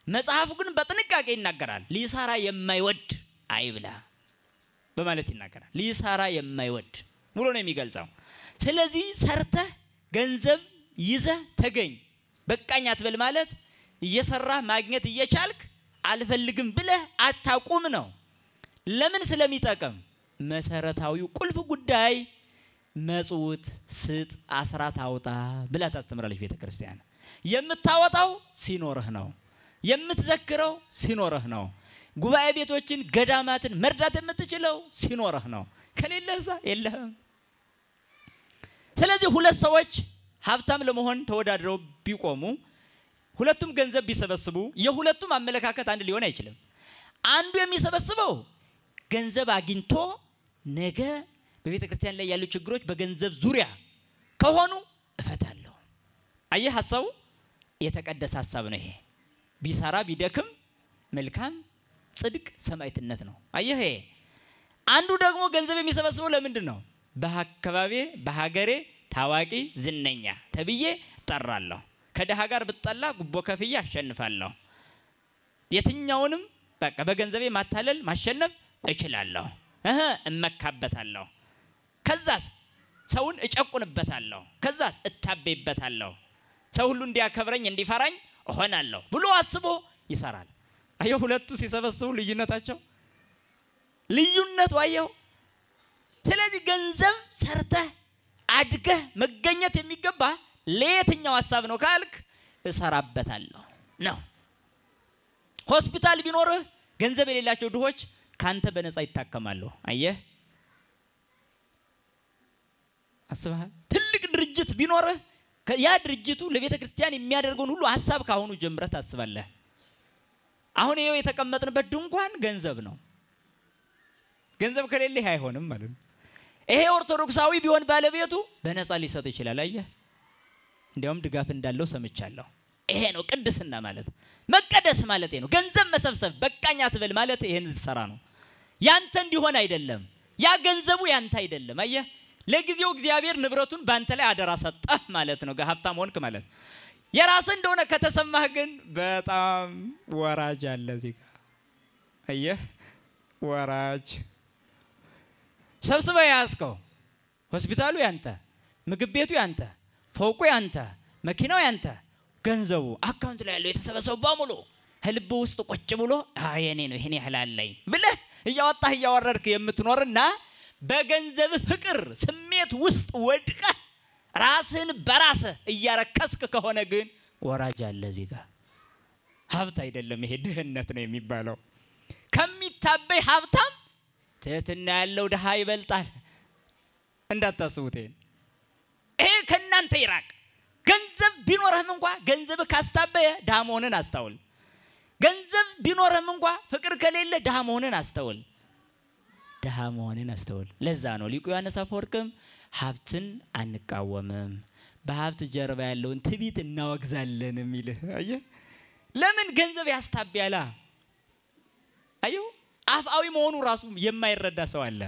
Speaker 1: መጽሐፉ ግን በጥንቃቄ ይናገራል። ሊሰራ የማይወድ አይብላ በማለት ይናገራል። ሊሰራ የማይወድ ብሎ ነው የሚገልጸው። ስለዚህ ሰርተህ ገንዘብ ይዘህ ተገኝ በቃኝ አትበል ማለት እየሰራህ ማግኘት እየቻልክ አልፈልግም ብለህ አታቁም ነው። ለምን? ስለሚጠቅም መሰረታዊው ቁልፍ ጉዳይ መጽውት ስጥ አስራት አውጣ ብላ ታስተምራለች ቤተክርስቲያን። የምታወጣው ሲኖርህ ነው። የምትዘክረው ሲኖርህ ነው። ጉባኤ ቤቶችን ገዳማትን መርዳት የምትችለው ሲኖርህ ነው። ከሌለህሳ የለህም። ስለዚህ ሁለት ሰዎች ሀብታም ለመሆን ተወዳድረው ቢቆሙ ሁለቱም ገንዘብ ቢሰበስቡ የሁለቱም አመለካከት አንድ ሊሆን አይችልም። አንዱ የሚሰበስበው ገንዘብ አግኝቶ ነገ በቤተክርስቲያን ላይ ያሉ ችግሮች በገንዘብ ዙሪያ ከሆኑ እፈታለሁ። አየህ ሐሳቡ የተቀደሰ ሐሳብ ነው ይሄ። ቢሰራ ቢደክም መልካም ጽድቅ ሰማዕትነት ነው። አየህ አንዱ ደግሞ ገንዘብ የሚሰበስበው ለምንድን ነው? በአካባቢ በሀገሬ ታዋቂ ዝነኛ ተብዬ ጠራለሁ፣ ከደሃ ጋር ብጠላ ጉቦ ከፍዬ አሸንፋለሁ፣ የትኛውንም በቃ በገንዘቤ ማታለል ማሸነፍ እችላለሁ፣ እመካበታለሁ፣ ከዛስ ሰውን እጨቁንበታለሁ፣ ከዛስ እታበይበታለሁ፣ ሰው ሁሉ እንዲያከብረኝ እንዲፈራኝ እሆናለሁ ብሎ አስቦ ይሰራል። አየው ሁለቱ ሲሰበስቡ ልዩነቱ አየው። ስለዚህ ገንዘብ ሰርተህ አድገህ መገኘት የሚገባ ለየትኛው ሐሳብ ነው ካልክ እሰራበታለሁ ነው። ሆስፒታል ቢኖርህ ገንዘብ የሌላቸው ድሆች ካንተ በነፃ ይታከማሉ። አየህ አስበሃል። ትልቅ ድርጅት ቢኖርህ ያ ድርጅቱ ለቤተክርስቲያን የሚያደርገውን ሁሉ ሐሳብ ካሁኑ ጀምረህ ታስባለህ። አሁን ይሄው የተቀመጥንበት ድንኳን ገንዘብ ነው። ገንዘብ ከሌለህ አይሆንም ማለት ነው። ይሄ ኦርቶዶክሳዊ ቢሆን ባለቤቱ በነፃ ሊሰጥ ይችላል። አየህ እንዲያውም ድጋፍ እንዳለው ሰምቻለሁ። ይሄ ነው ቅድስና ማለት፣ መቀደስ ማለት ነው። ገንዘብ መሰብሰብ በቃኝ አትበል ማለት ይሄን ልትሰራ ነው። ያንተ እንዲሆን አይደለም። ያ ገንዘቡ ያንተ አይደለም። አየህ ለጊዜው እግዚአብሔር ንብረቱን ባንተ ላይ አደራ ሰጠህ ማለት ነው። ሀብታም ሆንክ ማለት የራስህ እንደሆነ ከተሰማህ ግን በጣም ወራጅ አለ እዚህ ጋር። አየህ ወራጅ ሰብስበህ ያዝከው። ሆስፒታሉ ያንተ፣ ምግብ ቤቱ ያንተ፣ ፎቁ ያንተ፣ መኪናው ያንተ፣ ገንዘቡ አካውንት ላይ ያለው የተሰበሰበው በሙሉ ህልብ ውስጥ ቁጭ ብሎ የኔ ነው ይሄን ያህል አለኝ ብለህ እያወጣህ እያወረድክ የምትኖርና በገንዘብ ፍቅር ስሜት ውስጥ ወድቀህ ራስህን በራስህ እያረከስክ ከሆነ ግን ወራጅ አለ እዚህ ጋር። ሀብት አይደለም ይሄ ድህነት ነው የሚባለው። ከሚታበይ ሀብታም ትህትና ያለው ድሃ ይበልጣል። እንዳታስቡት ይሄ ከናንተ ይራቅ። ገንዘብ ቢኖርህም እንኳን ገንዘብ ካስታበየ ድሃ መሆንን አስተውል። ገንዘብ ቢኖርህም እንኳን ፍቅር ከሌለ ድሃ መሆንን አስተውል። ድሃ መሆንን አስተውል። ለዛ ነው ሊቁ ዮሐንስ አፈወርቅም ሀብትን አንቃወምም በሀብት ጀርባ ያለውን ትዕቢት እናወግዛለን የሚልህ። አየህ ለምን ገንዘብ ያስታበያላ? አየው አፍአዊ መሆኑ ራሱ የማይረዳ ሰው አለ።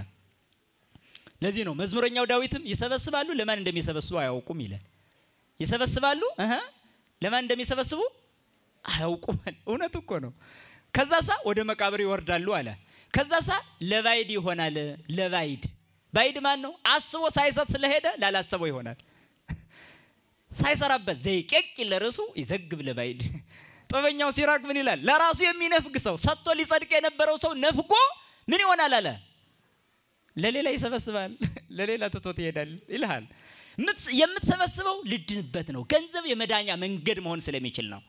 Speaker 1: ለዚህ ነው መዝሙረኛው ዳዊትም ይሰበስባሉ ለማን እንደሚሰበስቡ አያውቁም ይላል። ይሰበስባሉ ለማን እንደሚሰበስቡ አያውቁም። እውነት እኮ ነው። ከዛሳ ወደ መቃብር ይወርዳሉ አለ። ከዛሳ ለባይድ ይሆናል። ባይድ ማን ነው? አስቦ ሳይሰጥ ስለሄደ ላላሰበው ይሆናል። ሳይሰራበት ዘይቄቅ ለራሱ ይዘግብ ለባይድ። ጥበኛው ሲራክ ምን ይላል? ለራሱ የሚነፍግ ሰው ሰጥቶ ሊጸድቅ የነበረው ሰው ነፍጎ ምን ይሆናል አለ? ለሌላ ይሰበስባል፣ ለሌላ ትቶት ይሄዳል ይልሃል። የምትሰበስበው ልድንበት ነው። ገንዘብ የመዳኛ መንገድ መሆን ስለሚችል ነው።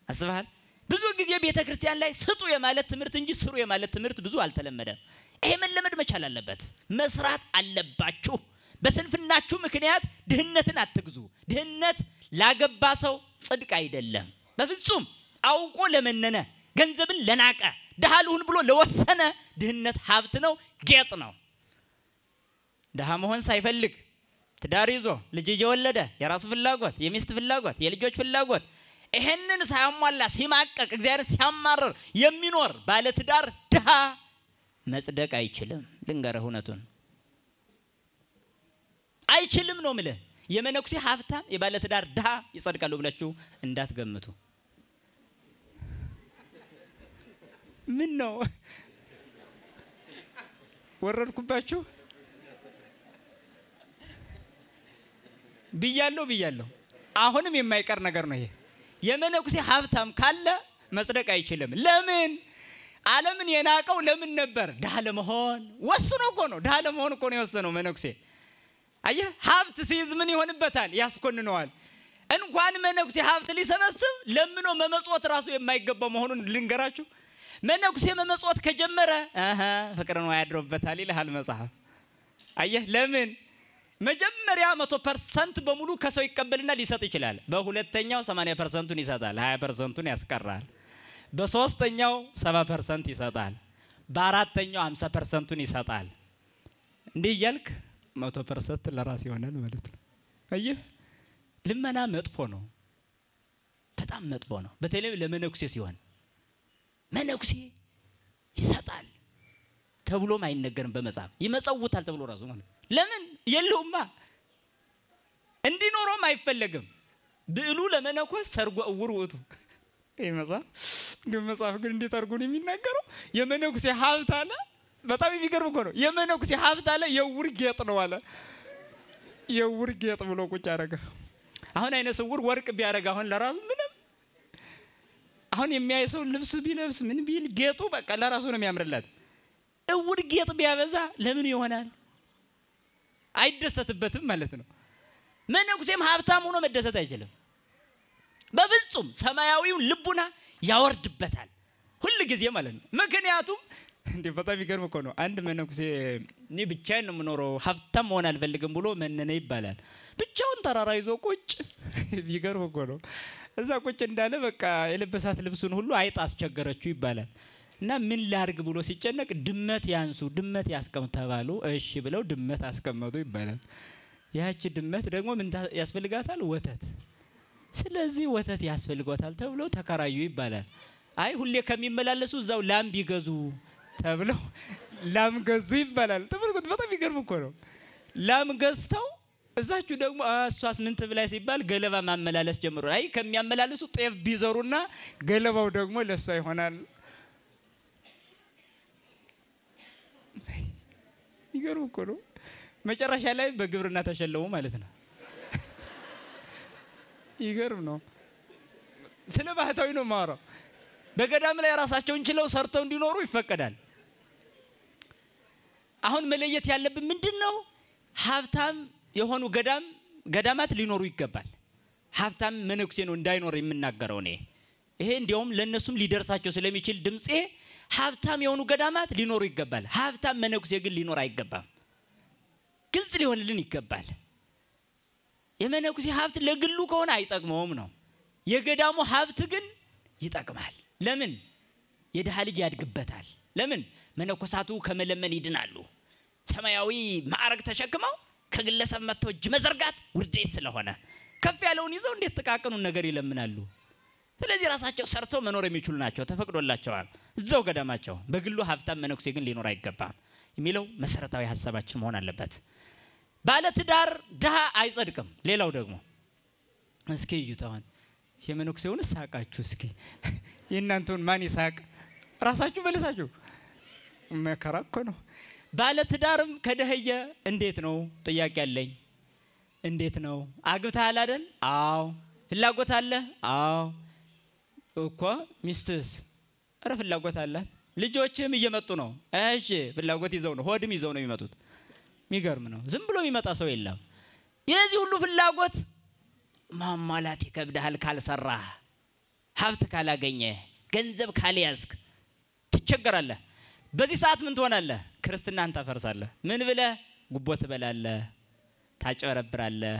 Speaker 1: አስበሃል? ብዙ ጊዜ ቤተክርስቲያን ላይ ስጡ የማለት ትምህርት እንጂ ስሩ የማለት ትምህርት ብዙ አልተለመደም። ይሄ መለመድ መቻል አለበት። መስራት አለባችሁ። በስንፍናችሁ ምክንያት ድህነትን አትግዙ። ድህነት ላገባ ሰው ጽድቅ አይደለም። በፍጹም አውቆ ለመነነ ገንዘብን ለናቀ ደሃ ልሁን ብሎ ለወሰነ ድህነት ሀብት ነው፣ ጌጥ ነው። ደሃ መሆን ሳይፈልግ ትዳር ይዞ ልጅ እየወለደ የራሱ ፍላጎት፣ የሚስት ፍላጎት፣ የልጆች ፍላጎት ይሄንን ሳያሟላ ሲማቀቅ እግዚአብሔር ሲያማረር የሚኖር ባለ ትዳር ደሃ መጽደቅ አይችልም። ልንገርህ እውነቱን አይችልም ነው ማለት። የመነኩሴ ሀብታም የባለ ትዳር ደሃ ይጸድቃሉ ብላችሁ እንዳትገምቱ። ምን ነው ወረድኩባችሁ? ብያለሁ። አሁንም የማይቀር ነገር ነው ይሄ። የመነኩሴ ሀብታም ካለ መጽደቅ አይችልም። ለምን? ዓለምን የናቀው ለምን ነበር? ደሃ ለመሆን ወስኖ እኮ ነው። ደሃ ለመሆን እኮ ነው የወሰነው መነኩሴ። አየህ፣ ሀብት ሲይዝ ምን ይሆንበታል? ያስኮንነዋል። እንኳን መነኩሴ ሀብት ሊሰበስብ ለምኖ መመጽወት ራሱ የማይገባው መሆኑን ልንገራችሁ። መነኩሴ መመጽወት ከጀመረ ፍቅር ነው ያድሮበታል ይልሃል መጽሐፍ። አየህ፣ ለምን? መጀመሪያ 100% በሙሉ ከሰው ይቀበልና ሊሰጥ ይችላል። በሁለተኛው 80%ን ይሰጣል፣ 20%ን ያስቀራል። በሶስተኛው 70% ይሰጣል፣ በአራተኛው 50%ን ይሰጣል። እንዲህ እያልክ 100% ለራስ ይሆናል ማለት ነው። አየህ፣ ልመና መጥፎ ነው፣ በጣም መጥፎ ነው። በተለይ ለመነኩሴ ሲሆን መነኩሴ ይሰጣል ተብሎም አይነገርም በመጽሐፍ። ይመጸውታል ተብሎ ራሱ ማለት ለምን የለውማ እንዲኖርም አይፈልግም። ብዕሉ ለመነኮስ ሰርጎ እውር ውእቱ። መጽሐፍ ግን እንዴት አድርጎ ነው የሚናገረው? የመነኩሴ ሀብት አለ። በጣም የሚገርም እኮ ነው። የመነኩሴ ሀብት አለ የውር ጌጥ ነው አለ። የውር ጌጥ ብሎ ቁጭ አደረገ። አሁን አይነ ስውር ወርቅ ቢያደርግ አሁን ለራሱ ምንም አሁን የሚያይሰው ልብስ ቢለብስ ምን ቢል ጌጡ በቃ ለራሱ ነው የሚያምርላት። እውር ጌጥ ቢያበዛ ለምን ይሆናል? አይደሰትበትም ማለት ነው። መነኩሴም ሀብታም ሆኖ መደሰት አይችልም በፍጹም። ሰማያዊው ልቡና ያወርድበታል ሁሉ ጊዜ ማለት ነው። ምክንያቱም እንዴ በጣም ይገርም እኮ ነው። አንድ መነኩሴ እኔ ብቻዬን ነው የምኖረው ሀብታም መሆን አልፈልግም ብሎ መነነ ይባላል። ብቻውን ተራራ ይዞ ቁጭ ይገርም እኮ ነው። እዛ ቁጭ እንዳለ በቃ የለበሳት ልብሱን ሁሉ አይጥ አስቸገረችው ይባላል። እና ምን ላርግ ብሎ ሲጨነቅ ድመት ያንሱ ድመት ያስቀምጡ ተባሉ። እሺ ብለው ድመት አስቀመጡ ይባላል። ያቺ ድመት ደግሞ ምን ያስፈልጋታል? ወተት። ስለዚህ ወተት ያስፈልጋታል ተብሎ ተከራዩ ይባላል። አይ ሁሌ ከሚመላለሱ እዛው ላም ቢገዙ ተብለው ላም ገዙ ይባላል። ተመልከቱ፣ በጣም ይገርም እኮ ነው። ላም ገዝተው እዛችሁ ደግሞ እሷስ ምን ትብላይ ሲባል ገለባ ማመላለስ ጀምሮ አይ ከሚያመላልሱ ጤፍ ቢዘሩና ገለባው ደግሞ ለሷ ይሆናል። ይገርም እኮ ነው። መጨረሻ ላይ በግብርና ተሸለሙ ማለት ነው። ይገርም ነው። ስለ ባህታዊ ነው ማወራው። በገዳም ላይ ራሳቸውን ችለው ሰርተው እንዲኖሩ ይፈቀዳል። አሁን መለየት ያለብን ምንድነው? ሀብታም የሆኑ ገዳማት ሊኖሩ ይገባል። ሀብታም መነኩሴ ነው እንዳይኖር የምናገረው ነው። ይሄ እንዲያውም ለነሱም ሊደርሳቸው ስለሚችል ድምጼ ሀብታም የሆኑ ገዳማት ሊኖሩ ይገባል። ሀብታም መነኩሴ ግን ሊኖር አይገባም። ግልጽ ሊሆንልን ይገባል። የመነኩሴ ሀብት ለግሉ ከሆነ አይጠቅመውም ነው። የገዳሙ ሀብት ግን ይጠቅማል። ለምን? የደሃ ልጅ ያድግበታል። ለምን? መነኮሳቱ ከመለመን ይድናሉ። ሰማያዊ ማዕረግ ተሸክመው ከግለሰብ መጥተው እጅ መዘርጋት ውርደት ስለሆነ ከፍ ያለውን ይዘው እንዴት ተቃቀኑን ነገር ይለምናሉ። ስለዚህ ራሳቸው ሰርተው መኖር የሚችሉ ናቸው፣ ተፈቅዶላቸዋል እዛው ገዳማቸው። በግሉ ሀብታም መነኩሴ ግን ሊኖር አይገባም የሚለው መሰረታዊ ሐሳባችን መሆን አለበት። ባለ ትዳር ደሃ አይጸድቅም። ሌላው ደግሞ እስኪ እዩት፣ አሁን የመነኩሴውን ሳቃችሁ እስኪ የእናንተውን ማን ይሳቅ ራሳችሁ መልሳችሁ መከራ እኮ ነው ባለ ትዳርም ከደህየ እንዴት ነው ጥያቄ አለኝ እንዴት ነው አግብተሃል አይደል አዎ ፍላጎት አለ አዎ እኮ ሚስትስ አረ ፍላጎት አላት ልጆችም እየመጡ ነው እሺ ፍላጎት ይዘው ነው ሆድም ይዘው ነው የሚመጡት የሚገርም ነው ዝም ብሎ የሚመጣ ሰው የለም የዚህ ሁሉ ፍላጎት ማማላት ይከብዳል ካልሰራ ሀብት ካላገኘ ገንዘብ ካልያዝክ ትቸገራለህ በዚህ ሰዓት ምን ትሆናለህ ክርስትናን ታፈርሳለህ ምን ብለህ ጉቦ ትበላለህ ታጨረብራለህ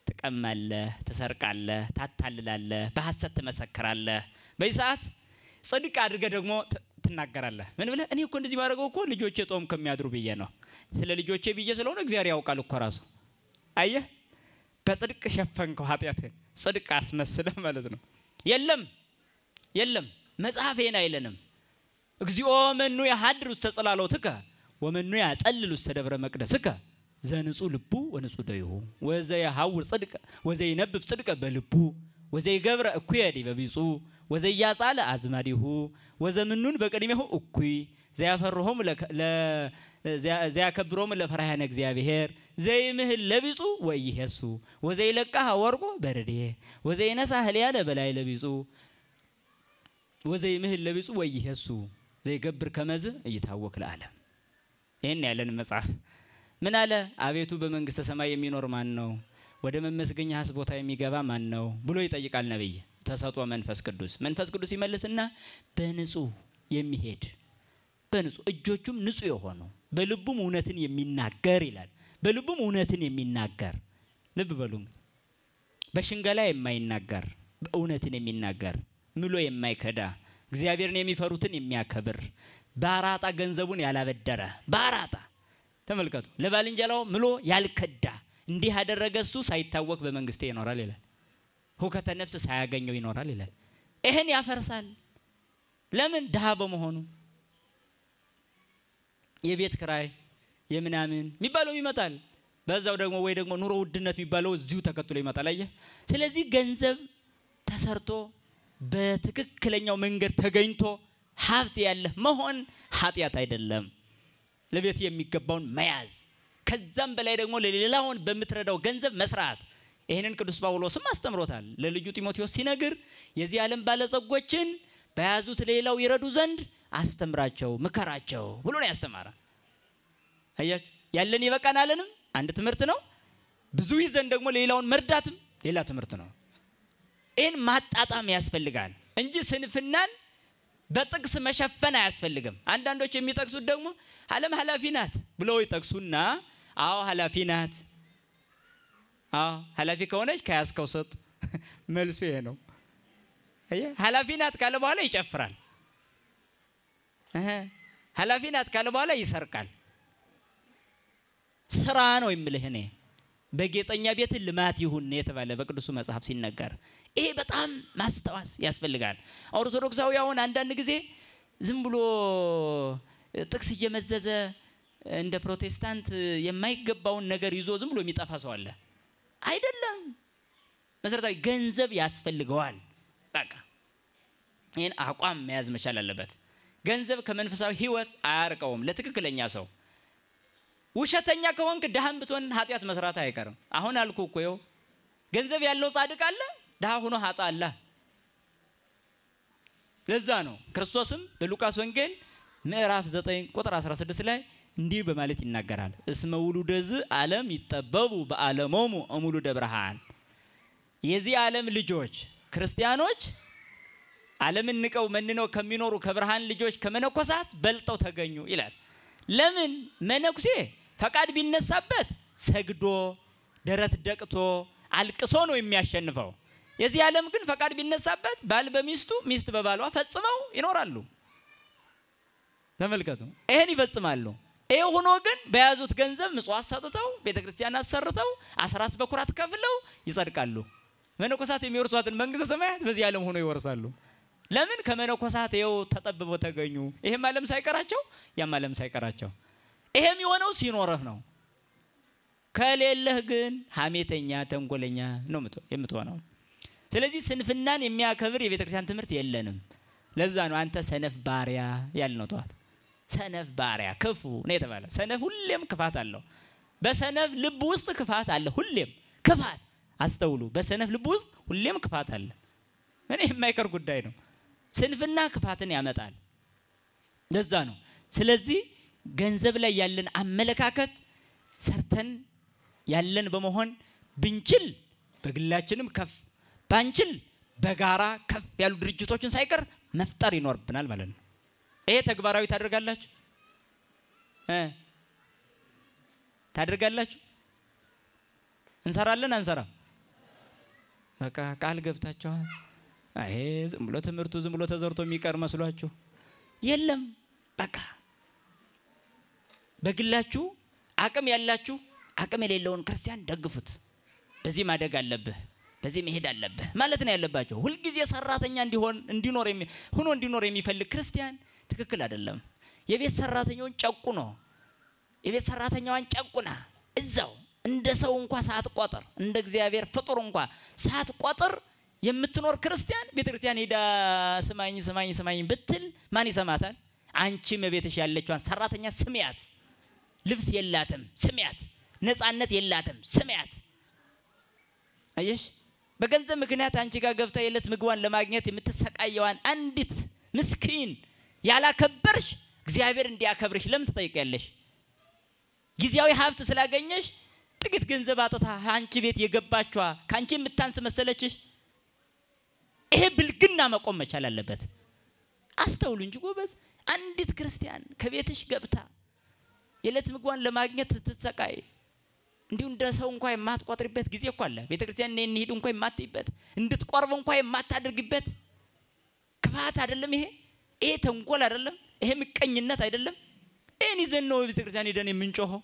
Speaker 1: ትቀማለህ ትሰርቃለህ ታታልላለህ በሐሰት ትመሰክራለህ በዚህ ሰዓት ጽድቅ አድርገህ ደግሞ ትናገራለህ ምን ብለህ እኔ እኮ እንደዚህ ማድረገው እኮ ልጆቼ ጾም ከሚያድሩ ብዬ ነው ስለ ልጆቼ ብዬ ስለሆነ እግዚአብሔር ያውቃል እኮ ራሱ አየህ በጽድቅ ሸፈንከው ኃጢአትን ጽድቅ አስመስለህ ማለት ነው የለም መጽሐፌን አይለንም እግዚኦ መኑ ያሐድር ውስተ ጸላሎትከ ወመኑ ያጸልል ውስተ ደብረ መቅደስከ ዘንጹ ልቡ ወንጹ ደይሁ ወዘይሐውር ጽድቅ ወዘይነብብ ጽድቅ በልቡ ወዘይገብረ እኩየ ዲበቢጹ ወዘያጻለ አዝማዲሁ ወዘምኑን በቀድሜሁ እኩይ ዘያፈርሆም ዘያከብሮም ለፈራሃነ እግዚአብሔር ዘይምህል ለቢጹ ወይሄሱ ወዘይለቃህ ወርቆ በረዴ ወዘይነሳ ህሊያለ በላይ ለቢጹ ወዘይምህል ለቢጹ ወይሄሱ ዘይገብር ከመዝ እይታወክ ለዓለም ይሄን ያለን መጽሐፍ ምን አለ አቤቱ በመንግስተ ሰማይ የሚኖር ማን ነው ወደ መመስገኛስ ቦታ የሚገባ ማን ነው ብሎ ይጠይቃል ነብይ ተሰጥቶ መንፈስ ቅዱስ ይመልስና በንጹህ የሚሄድ በንጹህ እጆቹም ንጹህ የሆኑ በልቡም እውነትን የሚናገር ይላል በልቡም እውነትን የሚናገር ልብ በሉ በሽንገላ የማይናገር እውነትን የሚናገር ምሎ የማይከዳ እግዚአብሔርን የሚፈሩትን የሚያከብር ባራጣ ገንዘቡን ያላበደረ ባራጣ ተመልከቱ ለባልንጀላው ምሎ ያልከዳ እንዲህ ያደረገሱ ሳይታወቅ በመንግስቴ ይኖራል ይላል ሁከተ ነፍስ ሳያገኘው ይኖራል ይላል ይሄን ያፈርሳል ለምን ደሃ በመሆኑ የቤት ክራይ የምናምን የሚባለው ይመጣል በዛው ደግሞ ወይ ደግሞ ኑሮ ውድነት የሚባለው እዚሁ ተከትሎ ይመጣል አየህ ስለዚህ ገንዘብ ተሰርቶ በትክክለኛው መንገድ ተገኝቶ ሀብት ያለ መሆን ኃጢአት አይደለም ለቤት የሚገባውን መያዝ ከዛም በላይ ደግሞ ለሌላውን በመትረዳው ገንዘብ መስራት ይሄንን ቅዱስ ጳውሎስም አስተምሮታል ለልጁ ጢሞቴዎስ ሲነግር የዚህ ዓለም ባለጸጎችን በያዙት ሌላው ይረዱ ዘንድ አስተምራቸው ምከራቸው ብሎ ነው ያስተማራ አያችሁ ያለን ይበቃናልንም አንድ ትምህርት ነው ብዙ ይዘን ደግሞ ሌላውን መርዳትም ሌላ ትምህርት ነው ይሄን ማጣጣም ያስፈልጋል እንጂ ስንፍናን በጥቅስ መሸፈን አያስፈልግም አንዳንዶች የሚጠቅሱት ደግሞ ዓለም ኃላፊ ናት ብለው ይጠቅሱና አዎ ኃላፊ ናት አዎ ኃላፊ ከሆነች ከያስከው ሰጥ መልሱ ይሄ ነው አየህ ኃላፊ ናት ካለ በኋላ ይጨፍራል ኃላፊ ናት ካለ በኋላ ይሰርቃል ስራ ነው የሚልህ እኔ በጌጠኛ ቤት ልማት ይሁን የተባለ በቅዱሱ መጽሐፍ ሲነገር ይሄ በጣም ማስተዋስ ያስፈልጋል ኦርቶዶክሳውያን አንዳንድ ጊዜ ዝም ብሎ ጥቅስ እየመዘዘ እንደ ፕሮቴስታንት የማይገባውን ነገር ይዞ ዝም ብሎ የሚጠፋ ሰው አለ አይደለም መሰረታዊ ገንዘብ ያስፈልገዋል በቃ ይሄን አቋም መያዝ መቻል አለበት ገንዘብ ከመንፈሳዊ ህይወት አያርቀውም ለትክክለኛ ሰው ውሸተኛ ከሆንክ ደሃም ብትሆን ኃጢአት መስራት አይቀርም አሁን አልኩ እኮ ይው ገንዘብ ያለው ጻድቅ አለ ደሃ ሆኖ ኃጢአት አለ ለዛ ነው ክርስቶስም በሉቃስ ወንጌል ምዕራፍ 9 ቁጥር 16 ላይ እንዲህ በማለት ይናገራል እስመ ውሉደዝ ዓለም ይጠበቡ በዓለሞሙ እሙሉደ ብርሃን የዚህ ዓለም ልጆች ክርስቲያኖች ዓለምን ንቀው መንነው ከሚኖሩ ከብርሃን ልጆች ከመነኮሳት በልጠው ተገኙ ይላል ለምን መነኩሴ ፈቃድ ቢነሳበት ሰግዶ ደረት ደቅቶ አልቅሶ ነው የሚያሸንፈው የዚህ ዓለም ግን ፈቃድ ቢነሳበት ባል በሚስቱ ሚስት በባሏ ፈጽመው ይኖራሉ ተመልከቱ ይሄን ይፈጽማሉ ይሄ ሆኖ ግን በያዙት ገንዘብ ምጽዋት ሰጥተው ቤተክርስቲያን አሰርተው አስራት በኩራት ከፍለው ይጸድቃሉ መነኮሳት የሚወርሷትን መንግስተ ሰማያት በዚህ ዓለም ሆኖ ይወርሳሉ ለምን ከመነኮሳት ይው ተጠብበው ተገኙ ይሄም ዓለም ሳይቀራቸው ያም ዓለም ሳይቀራቸው ይሄም የሆነው ሲኖርህ ነው ከሌለህ ግን ሐሜተኛ ተንኮለኛ ነው የምትሆነው ስለዚህ ስንፍናን የሚያከብር የቤተክርስቲያን ትምህርት የለንም። ለዛ ነው አንተ ሰነፍ ባሪያ ያልነው ተዋት። ሰነፍ ባሪያ ክፉ ነው የተባለ። ሰነፍ ሁሌም ክፋት አለው። በሰነፍ ልብ ውስጥ ክፋት አለ። ሁሌም ክፋት አስተውሉ። በሰነፍ ልብ ውስጥ ሁሌም ክፋት አለ። እኔ የማይቀር ጉዳይ ነው። ስንፍና ክፋትን ያመጣል። ለዛ ነው ስለዚህ ገንዘብ ላይ ያለን አመለካከት ሰርተን ያለን በመሆን ብንችል በግላችንም ከፍ ባንችል በጋራ ከፍ ያሉ ድርጅቶችን ሳይቀር መፍጠር ይኖርብናል ማለት ነው። ይሄ ተግባራዊ ታደርጋላችሁ ታደርጋላችሁ? እንሰራለን አንሰራ? በቃ ቃል ገብታችኋል። አይ ዝም ብሎ ትምህርቱ ዝም ብሎ ተዘርቶ የሚቀር መስሏችሁ የለም። በቃ በግላችሁ አቅም ያላችሁ አቅም የሌለውን ክርስቲያን ደግፉት። በዚህ ማደግ አለብህ፣ በዚህ መሄድ አለብህ ማለት ነው ያለባችሁ። ሁሉ ጊዜ ሰራተኛ እንዲኖር የሚፈልግ ክርስቲያን ትክክል አይደለም። የቤት ሰራተኛውን ጨቁኖ የቤት ሰራተኛዋን ጨቁና እዛው እንደ ሰው እንኳን ሳትቆጥር እንደ እግዚአብሔር ፍጡር እንኳን ሳትቆጥር የምትኖር ክርስቲያን ቤተክርስቲያን ሄዳ ስማኝ ብትል ማን ይሰማታል? አንቺም በቤትሽ ያለችዋን ሰራተኛ ስሚያት። ልብስ የላትም ስሚያት፣ ነፃነት የላትም ስሚያት። አየሽ በገንዘብ ምክንያት አንቺ ጋር ገብታ የለት ምግቧን ለማግኘት የምትሰቃየዋን አንዲት ምስኪን ያላከበርሽ እግዚአብሔር እንዲያከብርሽ ለምን ትጠይቂያለሽ? ጊዜያዊ ሀብት ስላገኘሽ ጥቂት ገንዘብ አጥታ አንቺ ቤት የገባችዋ ካንቺ የምታንስ መሰለችሽ? ይሄ ብልግና መቆም መቻል አለበት። አስተውሉ እንጂ ጎበዝ። አንዲት ክርስቲያን ከቤትሽ ገብታ የለት ምግቧን ለማግኘት ስትሰቃይ እንዲሁ እንደ ሰው እንኳን የማትቆጥሪበት ጊዜ እኮ አለ። ቤተክርስቲያን እንሂድ እንኳን የማትይበት እንድትቆርብ እንኳን የማታደርግበት ክፋት አይደለም ይሄ? ይሄ ተንኮል አይደለም? ይሄ ምቀኝነት አይደለም? ይሄን ይዘን ነው ቤተክርስቲያን ሄደን የምንጮኸው?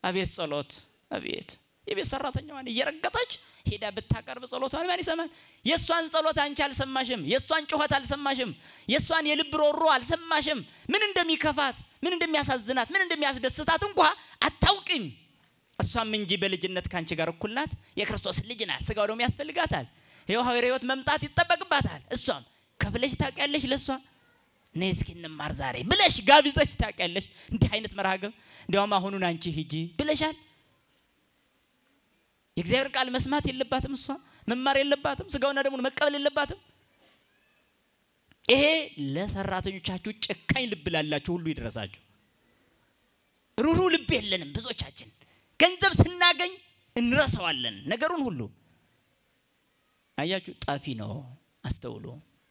Speaker 1: አቤት ጸሎት! አቤት የቤት ሰራተኛዋን እየረገጠች ሄዳ ብታቀርብ ጸሎቷን ማን ይሰማል? የሷን ጸሎት አንቺ አልሰማሽም። የሷን ጮኸት አልሰማሽም። የሷን የልብ ሮሮ አልሰማሽም። ምን እንደሚከፋት፣ ምን እንደሚያሳዝናት፣ ምን እንደሚያስደስታት እንኳን አታውቂም። እሷም እንጂ በልጅነት ካንቺ ጋር እኩል ናት። የክርስቶስ ልጅ ናት። ስጋው ደግሞ ያስፈልጋታል። ሕይወት መምጣት ይጠበቅባታል። እሷም ከፍለሽ ታውቂያለሽ። ለሷ ነይ እስኪ እንማር ዛሬ ብለሽ ጋብዘሽ ታውቂያለሽ? እንዲህ አይነት መርሃግብ እንዲያውም አሁኑን አንቺ ሂጂ ብለሻል? የእግዚአብሔር ቃል መስማት የለባትም? እሷ መማር የለባትም? ስጋውና ደሙን መቀበል የለባትም? ይሄ ለሰራተኞቻችሁ ጨካኝ ልብ ላላችሁ ሁሉ ይድረሳችሁ። ሩሩ ልብ የለንም ብዙዎቻችን። ገንዘብ ስናገኝ እንረሳዋለን ነገሩን ሁሉ። አያችሁ ጠፊ ነው። አስተውሉ።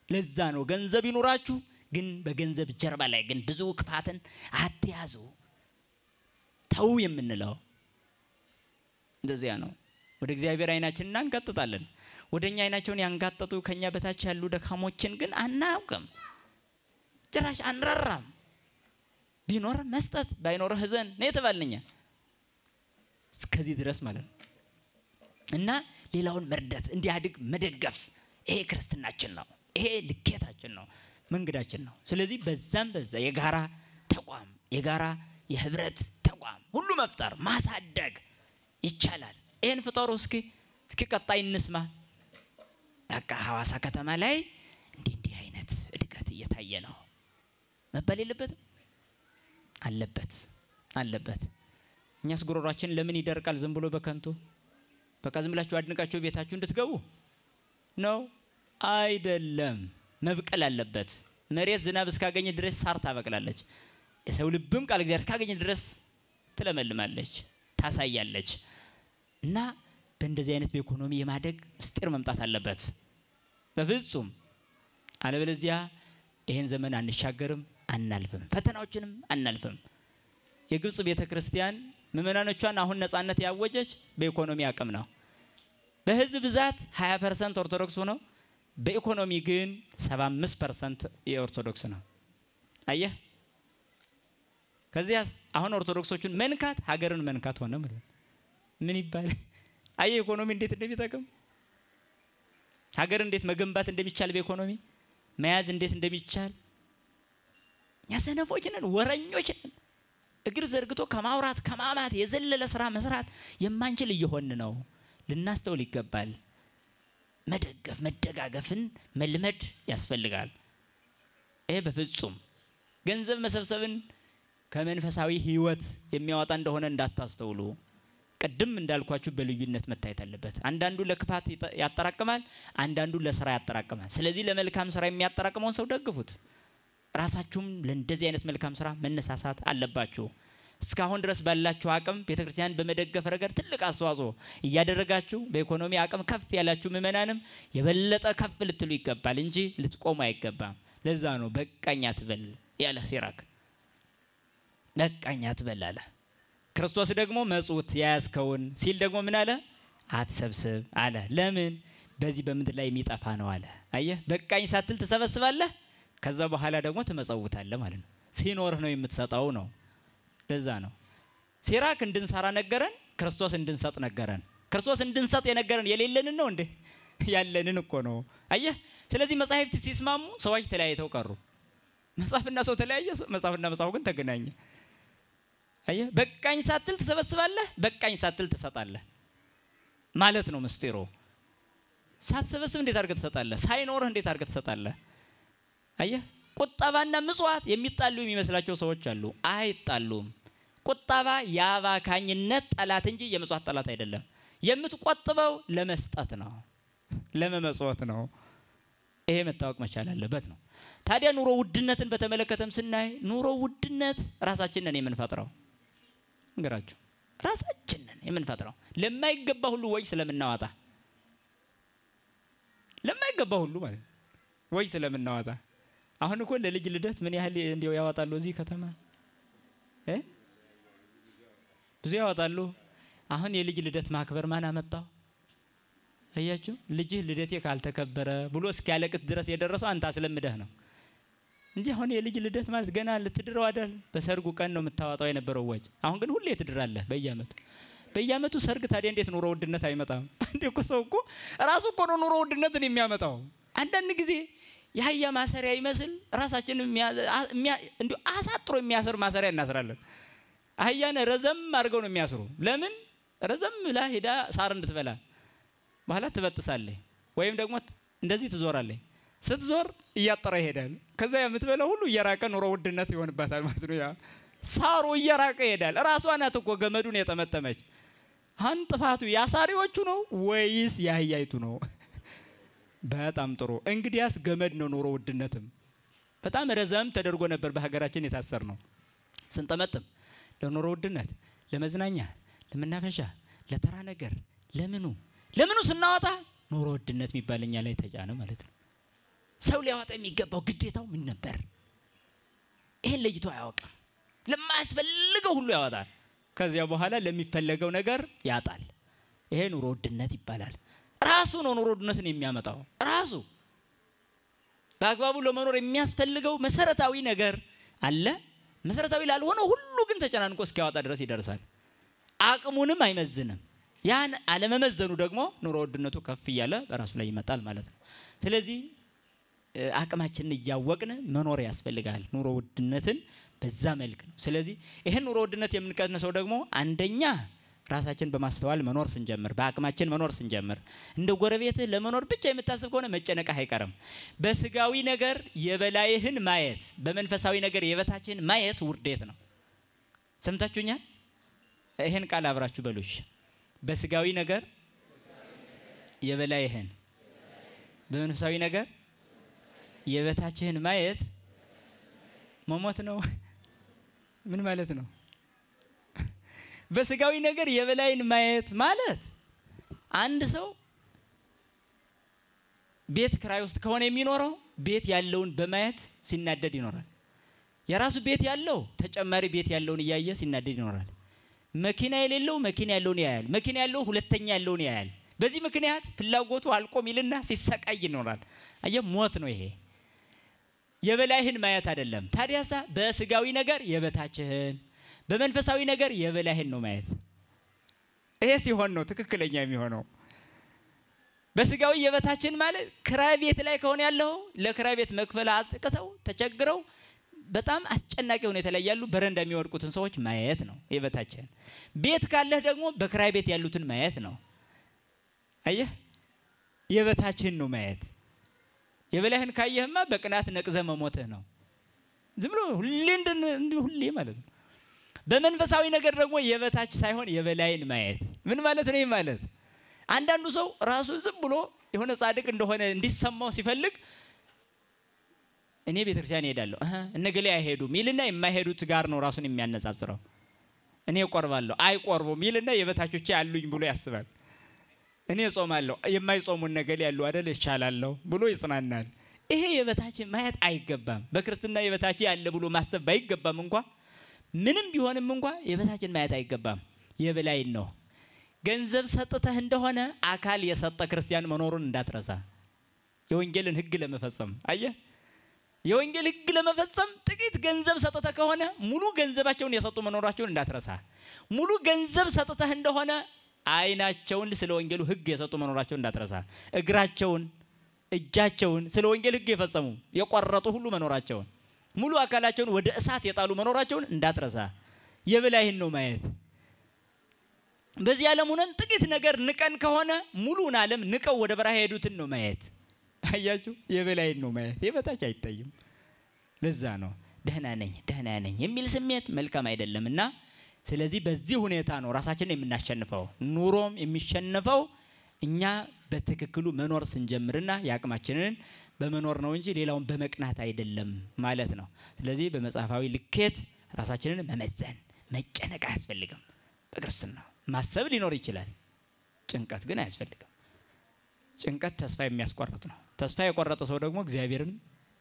Speaker 1: ለዛ ነው ገንዘብ ይኖራችሁ ግን በገንዘብ ጀርባ ላይ ግን ብዙ ክፋትን አትያዙ ተው የምንለው። እንደዚያ ነው። ወደ እግዚአብሔር አይናችንን አንጋጥጣለን። ወደኛ አይናቸውን ያንጋጥጡ ከኛ በታች ያሉ ደካሞችን ግን አናውቅም። ጭራሽ አንራራም። ቢኖር መስጠት ባይኖር ህዘን ነው የተባልነኛ። እስከዚህ ድረስ ማለት ነው። እና ሌላውን መርዳት እንዲያድግ መደገፍ ይሄ ክርስትናችን ነው። ይሄ ልኬታችን ነው፣ መንገዳችን ነው። ስለዚህ በዛም በዛ የጋራ ተቋም የጋራ የህብረት ተቋም ሁሉ መፍጠር ማሳደግ ይቻላል። ይሄን ፍጠሩ እስኪ ቀጣይ እንስማ። በቃ ሐዋሳ ከተማ ላይ እንዲህ አይነት እድገት እየታየ ነው መባል የለበትም? አለበት። እኛስ ጉሮሯችን ለምን ይደርቃል? ዝም ብሎ በከንቱ በቃ ዝም ብላችሁ አድንቃችሁ ቤታችሁ እንድትገቡ ነው አይደለም። መብቀል አለበት። መሬት ዝናብ እስካገኘ ድረስ ሳር ታበቅላለች። የሰው ልብም ቃል እግዚአብሔር እስካገኘ ድረስ ትለመልማለች፣ ታሳያለች። እና በእንደዚህ አይነት በኢኮኖሚ የማደግ ምስጢር መምጣት አለበት በፍጹም። አለበለዚያ ይሄን ዘመን አንሻገርም፣ አናልፍም፣ ፈተናዎችንም አናልፍም። የግብጽ ቤተክርስቲያን ምዕመናኖቿን አሁን ነፃነት ያወጀች በኢኮኖሚ አቅም ነው። በህዝብ ብዛት 20% ኦርቶዶክስ ነው። በኢኮኖሚ ግን 75% የኦርቶዶክስ ነው። አየህ ከዚያስ አሁን ኦርቶዶክሶቹን መንካት ሀገርን መንካት ሆነ ማለት ምን ይባላል? አየህ ኢኮኖሚ እንዴት እንደሚጠቅም ሀገር እንዴት መገንባት እንደሚቻል በኢኮኖሚ መያዝ እንዴት እንደሚቻል ያሰነፎች ነን፣ ወረኞች ነን። እግር ዘርግቶ ከማውራት ከማማት የዘለለ ስራ መስራት የማንችል እየሆን ነው። ልናስተውል ይገባል። መደገፍ መደጋገፍን መልመድ ያስፈልጋል። ይሄ በፍጹም ገንዘብ መሰብሰብን ከመንፈሳዊ ህይወት የሚያወጣ እንደሆነ እንዳታስተውሉ። ቅድም እንዳልኳችሁ በልዩነት መታየት አለበት። አንዳንዱ ለክፋት ያጠራቅማል፣ አንዳንዱ ለሥራ ያጠራቅማል። ስለዚህ ለመልካም ሥራ የሚያጠራቅመውን ሰው ደግፉት። ራሳችሁም ለእንደዚህ አይነት መልካም ሥራ መነሳሳት አለባችሁ። እስካሁን ድረስ ባላችሁ አቅም ቤተክርስቲያን በመደገፍ ረገድ ትልቅ አስተዋጽኦ እያደረጋችሁ በኢኮኖሚ አቅም ከፍ ያላችሁ ምእመናንም የበለጠ ከፍ ልትሉ ይገባል እንጂ ልትቆሙ አይገባም። ለዛ ነው በቃኝ አትበል ያለ ሲራክ። በቃኝ አትበል አለ። ክርስቶስ ደግሞ መጽውት ያያዝከውን ሲል ደግሞ ምን አለ? አትሰብስብ አለ። ለምን? በዚህ በምድር ላይ የሚጠፋ ነው አለ። አየህ፣ በቃኝ ሳትል ትሰበስባለህ፣ ከዛ በኋላ ደግሞ ትመጸውታለህ ማለት ነው። ሲኖርህ ነው የምትሰጠው ነው። ለዛ ነው ሲራክ እንድንሰራ ነገረን፣ ክርስቶስ እንድንሰጥ ነገረን። ክርስቶስ እንድንሰጥ የነገረን የሌለንን ነው እንዴ? ያለንን እኮ ነው። አየህ፣ ስለዚህ መጻሕፍት ሲስማሙ ሰዎች ተለያይተው ቀሩ። መጽሐፍና ሰው ተለያየ፣ መጽሐፍና መጽሐፍ ግን ተገናኘ። አየህ፣ በቃኝ ሳትል ትሰበስባለህ፣ በቃኝ ሳትል ትሰጣለህ ማለት ነው ምስጢሩ። ሳትሰበስብ እንዴት አድርገህ ትሰጣለህ? ሳይኖርህ እንዴት አድርገህ ትሰጣለህ? አየህ፣ ቁጠባና ምጽዋት የሚጣሉ የሚመስላቸው ሰዎች አሉ። አይጣሉም። ቁጠባ የአባካኝነት ጠላት እንጂ የምጽዋት ጠላት አይደለም። የምትቆጥበው ለመስጠት ነው፣ ለመመጽወት ነው። ይሄ መታወቅ መቻል አለበት ነው። ታዲያ ኑሮ ውድነትን በተመለከተም ስናይ ኑሮ ውድነት ራሳችንን የምንፈጥረው እንግራችሁ፣ ራሳችንን የምንፈጥረው ለማይገባ ሁሉ ወይ ስለምናዋጣ፣ ለማይገባ ሁሉ ማለት ወይ ስለምናዋጣ። አሁን እኮ ለልጅ ልደት ምን ያህል እንዲያው ያወጣሉ እዚህ ከተማ ብዙ ያወጣሉ። አሁን የልጅ ልደት ማክበር ማን አመጣው? አያችሁ፣ ልጅህ ልደቴ ካልተከበረ ብሎ እስኪያለቅስ ድረስ የደረሰው አንተ አስለምደህ ነው እንጂ አሁን የልጅ ልደት ማለት ገና ልትድረው አይደል? በሰርጉ ቀን ነው የምታወጣው የነበረው ወጭ። አሁን ግን ሁሌ ትድራለህ በየአመቱ ሰርግ። ታዲያ እንዴት ኑሮ ውድነት አይመጣም እንዴ? እኮ ሰው እኮ ራሱ እኮ ነው ኑሮ ውድነትን የሚያመጣው። አንዳንድ ጊዜ የአህያ ማሰሪያ ይመስል ራሳችንን እንዲሁ አሳጥሮ የሚያስር ማሰሪያ እናስራለን። አህያን ረዘም አድርገው ነው የሚያስሩ። ለምን? ረዘም ብላ ሄዳ ሳር እንድትበላ በኋላ ትበጥሳለህ፣ ወይም ደግሞ እንደዚህ ትዞራለህ። ስትዞር እያጠረ ይሄዳል። ከዛ የምትበላው ሁሉ እየራቀ ኑሮ ውድነት ይሆንባታል ማለት ነው። ያ ሳሩ እየራቀ ይሄዳል። ራሷ ናት እኮ ገመዱን የጠመጠመች። አሁን ጥፋቱ ያሳሪዎቹ ነው ወይስ ያህያይቱ ነው? በጣም ጥሩ። እንግዲያስ ገመድ ነው ኑሮ ውድነትም። በጣም ረዘም ተደርጎ ነበር በሀገራችን የታሰር ነው ስንጠመጥም ለኑሮ ውድነት፣ ለመዝናኛ፣ ለመናፈሻ፣ ለተራ ነገር፣ ለምኑ ስናወጣ ኑሮ ውድነት የሚባልኛ ላይ ተጫነ ማለት ነው። ሰው ሊያወጣ የሚገባው ግዴታው ምን ነበር? ይሄን ለይቶ አያውቅም። ለማያስፈልገው ሁሉ ያወጣል። ከዚያ በኋላ ለሚፈለገው ነገር ያጣል። ይሄ ኑሮ ውድነት ይባላል። ራሱ ነው ኑሮ ውድነትን የሚያመጣው። ራሱ በአግባቡ ለመኖር የሚያስፈልገው መሰረታዊ ነገር አለ። መሰረታዊ ላልሆነው ሁሉ ግን ተጨናንቆ እስኪያወጣ ድረስ ይደርሳል። አቅሙንም አይመዝንም። ያን አለመመዘኑ ደግሞ ኑሮ ውድነቱ ከፍ እያለ በራሱ ላይ ይመጣል ማለት ነው። ስለዚህ አቅማችንን እያወቅን መኖር ያስፈልጋል። ኑሮ ውድነትን በዛ መልክ ነው። ስለዚህ ይሄን ኑሮ ውድነት የምንቀንሰው ደግሞ አንደኛ ራሳችን በማስተዋል መኖር ስንጀምር፣ በአቅማችን መኖር ስንጀምር። እንደ ጎረቤትህ ለመኖር ብቻ የምታስብ ከሆነ መጨነቅህ አይቀርም። በስጋዊ ነገር የበላይህን ማየት፣ በመንፈሳዊ ነገር የበታችህን ማየት ውርደት ነው። ሰምታችሁኛል? ይሄን ቃል አብራችሁ በሉሽ። በስጋዊ ነገር የበላይህን፣ በመንፈሳዊ ነገር የበታችህን ማየት መሞት ነው። ምን ማለት ነው? በስጋዊ ነገር የበላይን ማየት ማለት አንድ ሰው ቤት ክራይ ውስጥ ከሆነ የሚኖረው ቤት ያለውን በማየት ሲናደድ ይኖራል። የራሱ ቤት ያለው ተጨማሪ ቤት ያለውን እያየ ሲናደድ ይኖራል። መኪና የሌለው መኪና ያለውን ያያል። መኪና ያለው ሁለተኛ ያለውን ያያል። በዚህ ምክንያት ፍላጎቱ አልቆም ይልና ሲሰቃይ ይኖራል። አየህ፣ ሞት ነው ይሄ። የበላይህን ማየት አይደለም። ታዲያሳ በስጋዊ ነገር የበታችህን፣ በመንፈሳዊ ነገር የበላይህን ነው ማየት። ይሄ ሲሆን ነው ትክክለኛ የሚሆነው። በስጋዊ የበታችን ማለት ክራይ ቤት ላይ ከሆነ ያለው ለክራይ ቤት መክፈል አጥቅተው ተቸግረው በጣም አስጨናቂ ሁኔታ ላይ ያሉ በረንዳ የሚወድቁትን ሰዎች ማየት ነው የበታችን። ቤት ካለህ ደግሞ በክራይ ቤት ያሉትን ማየት ነው። አየህ፣ የበታችን ነው ማየት። የበላይን ካየህማ በቅናት ነቅዘ መሞትህ ነው። ዝም ብሎ ሁሌ ማለት ነው። በመንፈሳዊ ነገር ደግሞ የበታች ሳይሆን የበላይን ማየት ምን ማለት ነው? ማለት አንዳንዱ ሰው ራሱ ዝም ብሎ የሆነ ጻድቅ እንደሆነ እንዲሰማው ሲፈልግ እኔ ቤተክርስቲያን እሄዳለሁ እነገሌ አይሄዱም ይልና የማይሄዱት ጋር ነው ራሱን የሚያነጻጽረው። እኔ ቆርባለሁ አይቆርቡም ይልና የበታቾቼ አሉኝ ብሎ ያስባል። እኔ ጾማለሁ የማይጾሙ እነገሌ ያሉ አይደል ይቻላልው ብሎ ይጽናናል። ይሄ የበታችን ማየት አይገባም። በክርስትና የበታች ያለ ብሎ ማሰብ ባይገባም እንኳን ምንም ቢሆንም እንኳን የበታችን ማየት አይገባም። የበላይን ነው። ገንዘብ ሰጥተህ እንደሆነ አካል የሰጠ ክርስቲያን መኖሩን እንዳትረሳ። የወንጌልን ሕግ ለመፈጸም አየህ፣ የወንጌል ሕግ ለመፈጸም ጥቂት ገንዘብ ሰጥተህ ከሆነ ሙሉ ገንዘባቸውን የሰጡ መኖራቸውን እንዳትረሳ። ሙሉ ገንዘብ ሰጥተህ እንደሆነ አይናቸውን ስለ ወንጌሉ ሕግ የሰጡ መኖራቸውን እንዳትረሳ። እግራቸውን እጃቸውን ስለ ወንጌል ሕግ የፈጸሙ የቆረጡ ሁሉ መኖራቸውን ሙሉ አካላቸውን ወደ እሳት የጣሉ መኖራቸውን እንዳትረሳ። የበላይን ነው ማየት። በዚህ ዓለም ሆነን ጥቂት ነገር ንቀን ከሆነ ሙሉን ዓለም ንቀው ወደ በረሃ ሄዱትን ነው ማየት። አያችሁ፣ የበላይን ነው ማየት። የበታች አይታይም። ለዛ ነው ደህና ነኝ የሚል ስሜት መልካም አይደለምና ስለዚህ በዚህ ሁኔታ ነው ራሳችንን የምናሸንፈው። ኑሮም የሚሸነፈው እኛ በትክክሉ መኖር ስንጀምርና ያቅማችንን በመኖር ነው እንጂ ሌላውን በመቅናት አይደለም ማለት ነው። ስለዚህ በመጽሐፋዊ ልኬት ራሳችንን መመዘን መጨነቅ አያስፈልግም። በክርስትና ማሰብ ሊኖር ይችላል፣ ጭንቀት ግን አያስፈልግም። ጭንቀት ተስፋ የሚያስቆርጥ ነው። ተስፋ የቆረጠ ሰው ደግሞ እግዚአብሔርን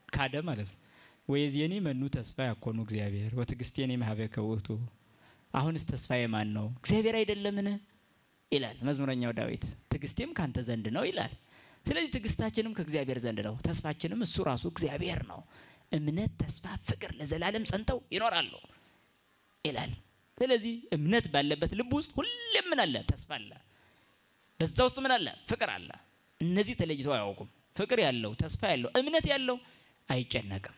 Speaker 1: ካደ ማለት ነው። ወይዚየኒ መኑ ተስፋ ያኮኑ እግዚአብሔር ወትግስቴኒ ማህበከ ውእቱ። አሁንስ ተስፋዬ ማን ነው? እግዚአብሔር አይደለምን ይላል መዝሙረኛው ዳዊት። ትግስቴም ካንተ ዘንድ ነው ይላል። ስለዚህ ትግስታችንም ከእግዚአብሔር ዘንድ ነው፣ ተስፋችንም እሱ ራሱ እግዚአብሔር ነው። እምነት፣ ተስፋ፣ ፍቅር ለዘላለም ጸንተው ይኖራሉ ይላል። ስለዚህ እምነት ባለበት ልብ ውስጥ ሁሌም ምን አለ? ተስፋ አለ። በዛ ውስጥ ምን አለ? ፍቅር አለ። እነዚህ ተለይተው አያውቁም። ፍቅር ያለው ተስፋ ያለው እምነት ያለው አይጨነቅም።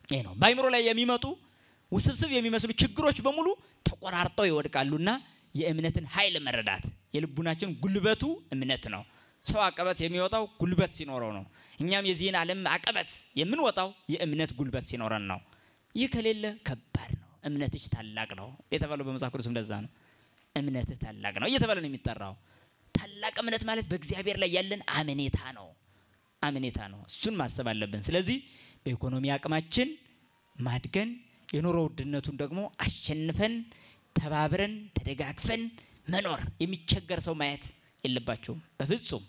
Speaker 1: ይሄ ነው በአይምሮ ላይ የሚመጡ ውስብስብ የሚመስሉ ችግሮች በሙሉ ተቆራርጠው ይወድቃሉና የእምነትን ኃይል መረዳት። የልቡናችን ጉልበቱ እምነት ነው። ሰው አቀበት የሚወጣው ጉልበት ሲኖረው ነው። እኛም የዚህን ዓለም አቀበት የምንወጣው የእምነት ጉልበት ሲኖረን ነው። ይህ ከሌለ ከባድ ነው። እምነትሽ ታላቅ ነው የተባለው በመጽሐፍ ቅዱስ እንደዛ ነው። እምነትህ ታላቅ ነው እየተባለ ነው የሚጠራው። ታላቅ እምነት ማለት በእግዚአብሔር ላይ ያለን አመኔታ ነው። አመኔታ ነው። እሱን ማሰብ አለብን። ስለዚህ በኢኮኖሚ አቅማችን ማድገን የኑሮ ውድነቱን ደግሞ አሸንፈን ተባብረን ተደጋግፈን መኖር። የሚቸገር ሰው ማየት የለባችሁም በፍጹም።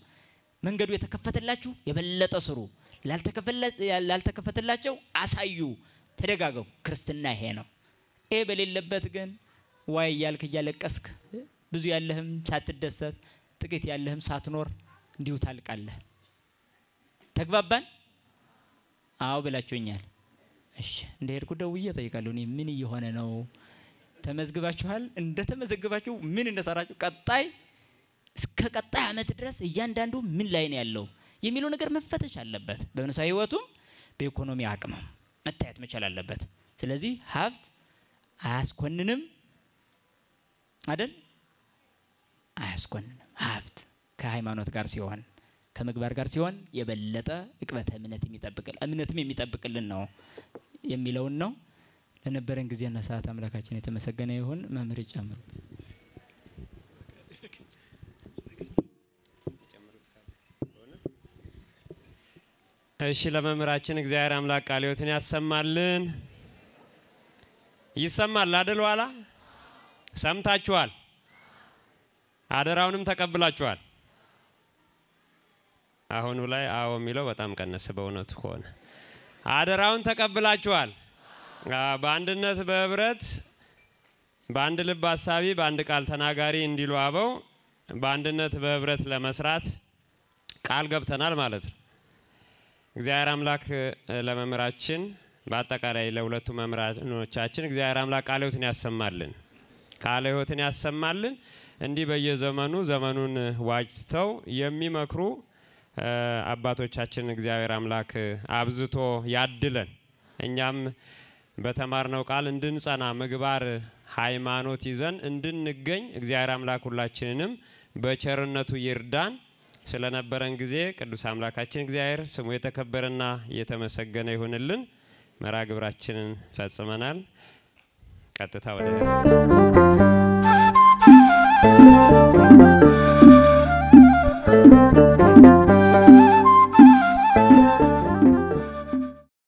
Speaker 1: መንገዱ የተከፈተላችሁ የበለጠ ስሩ፣ ላልተከፈተላቸው አሳዩ፣ ተደጋገፉ። ክርስትና ይሄ ነው። ይሄ በሌለበት ግን ዋይ እያልክ እያለቀስክ ብዙ ያለህም ሳትደሰት ጥቂት ያለህም ሳትኖር እንዲሁ ታልቃለህ። ተግባባን? አዎ ብላችሁኛል። እሺ እንደሄድኩ ደውዬ ጠይቃለሁ። እኔ ምን እየሆነ ነው? ተመዝግባችኋል? እንደተመዘግባችሁ ምን እንደሰራችሁ ቀጣይ እስከ ቀጣይ ዓመት ድረስ እያንዳንዱ ምን ላይ ነው ያለው የሚለው ነገር መፈተሽ አለበት። በመንፈሳዊ ህይወቱም በኢኮኖሚ አቅምም መታየት መቻል አለበት። ስለዚህ ሀብት አያስኮንንም አይደል? አያስኮንንም። ሀብት ከሃይማኖት ጋር ሲሆን ከምግባር ጋር ሲሆን የበለጠ እቅበተ እምነትም የሚጠብቅልን ነው የሚለውን ነው። ለነበረን ጊዜና ሰዓት አምላካችን የተመሰገነ ይሁን። መምህር ይጨምሩ።
Speaker 3: እሺ ለመምህራችን እግዚአብሔር አምላክ ቃለ ሕይወትን ያሰማልን። ይሰማል አይደል? ዋላ ሰምታችኋል? አደራውንም ተቀብላችኋል? አሁን ላይ አዎ የሚለው በጣም ቀነሰ። በእውነቱ ከሆነ አደራውን ተቀብላችኋል? በአንድነት በህብረት በአንድ ልብ ሐሳቢ በአንድ ቃል ተናጋሪ እንዲሉ አበው በአንድነት በህብረት ለመስራት ቃል ገብተናል ማለት ነው። እግዚአብሔር አምላክ ለመምህራችን በአጠቃላይ ለሁለቱ መምህራኖቻችን እግዚአብሔር አምላክ ቃለ ሕይወትን ያሰማልን። ቃለ ሕይወትን ያሰማልን። እንዲህ በየዘመኑ ዘመኑን ዋጅተው የሚመክሩ አባቶቻችን እግዚአብሔር አምላክ አብዝቶ ያድለን። እኛም በተማርነው ቃል እንድንጸና ምግባር ሃይማኖት ይዘን እንድንገኝ እግዚአብሔር አምላክ ሁላችንንም በቸርነቱ ይርዳን። ስለነበረን ጊዜ ቅዱስ አምላካችን እግዚአብሔር ስሙ የተከበረና የተመሰገነ ይሁንልን። መርሃ ግብራችንን ፈጽመናል። ቀጥታ ወደ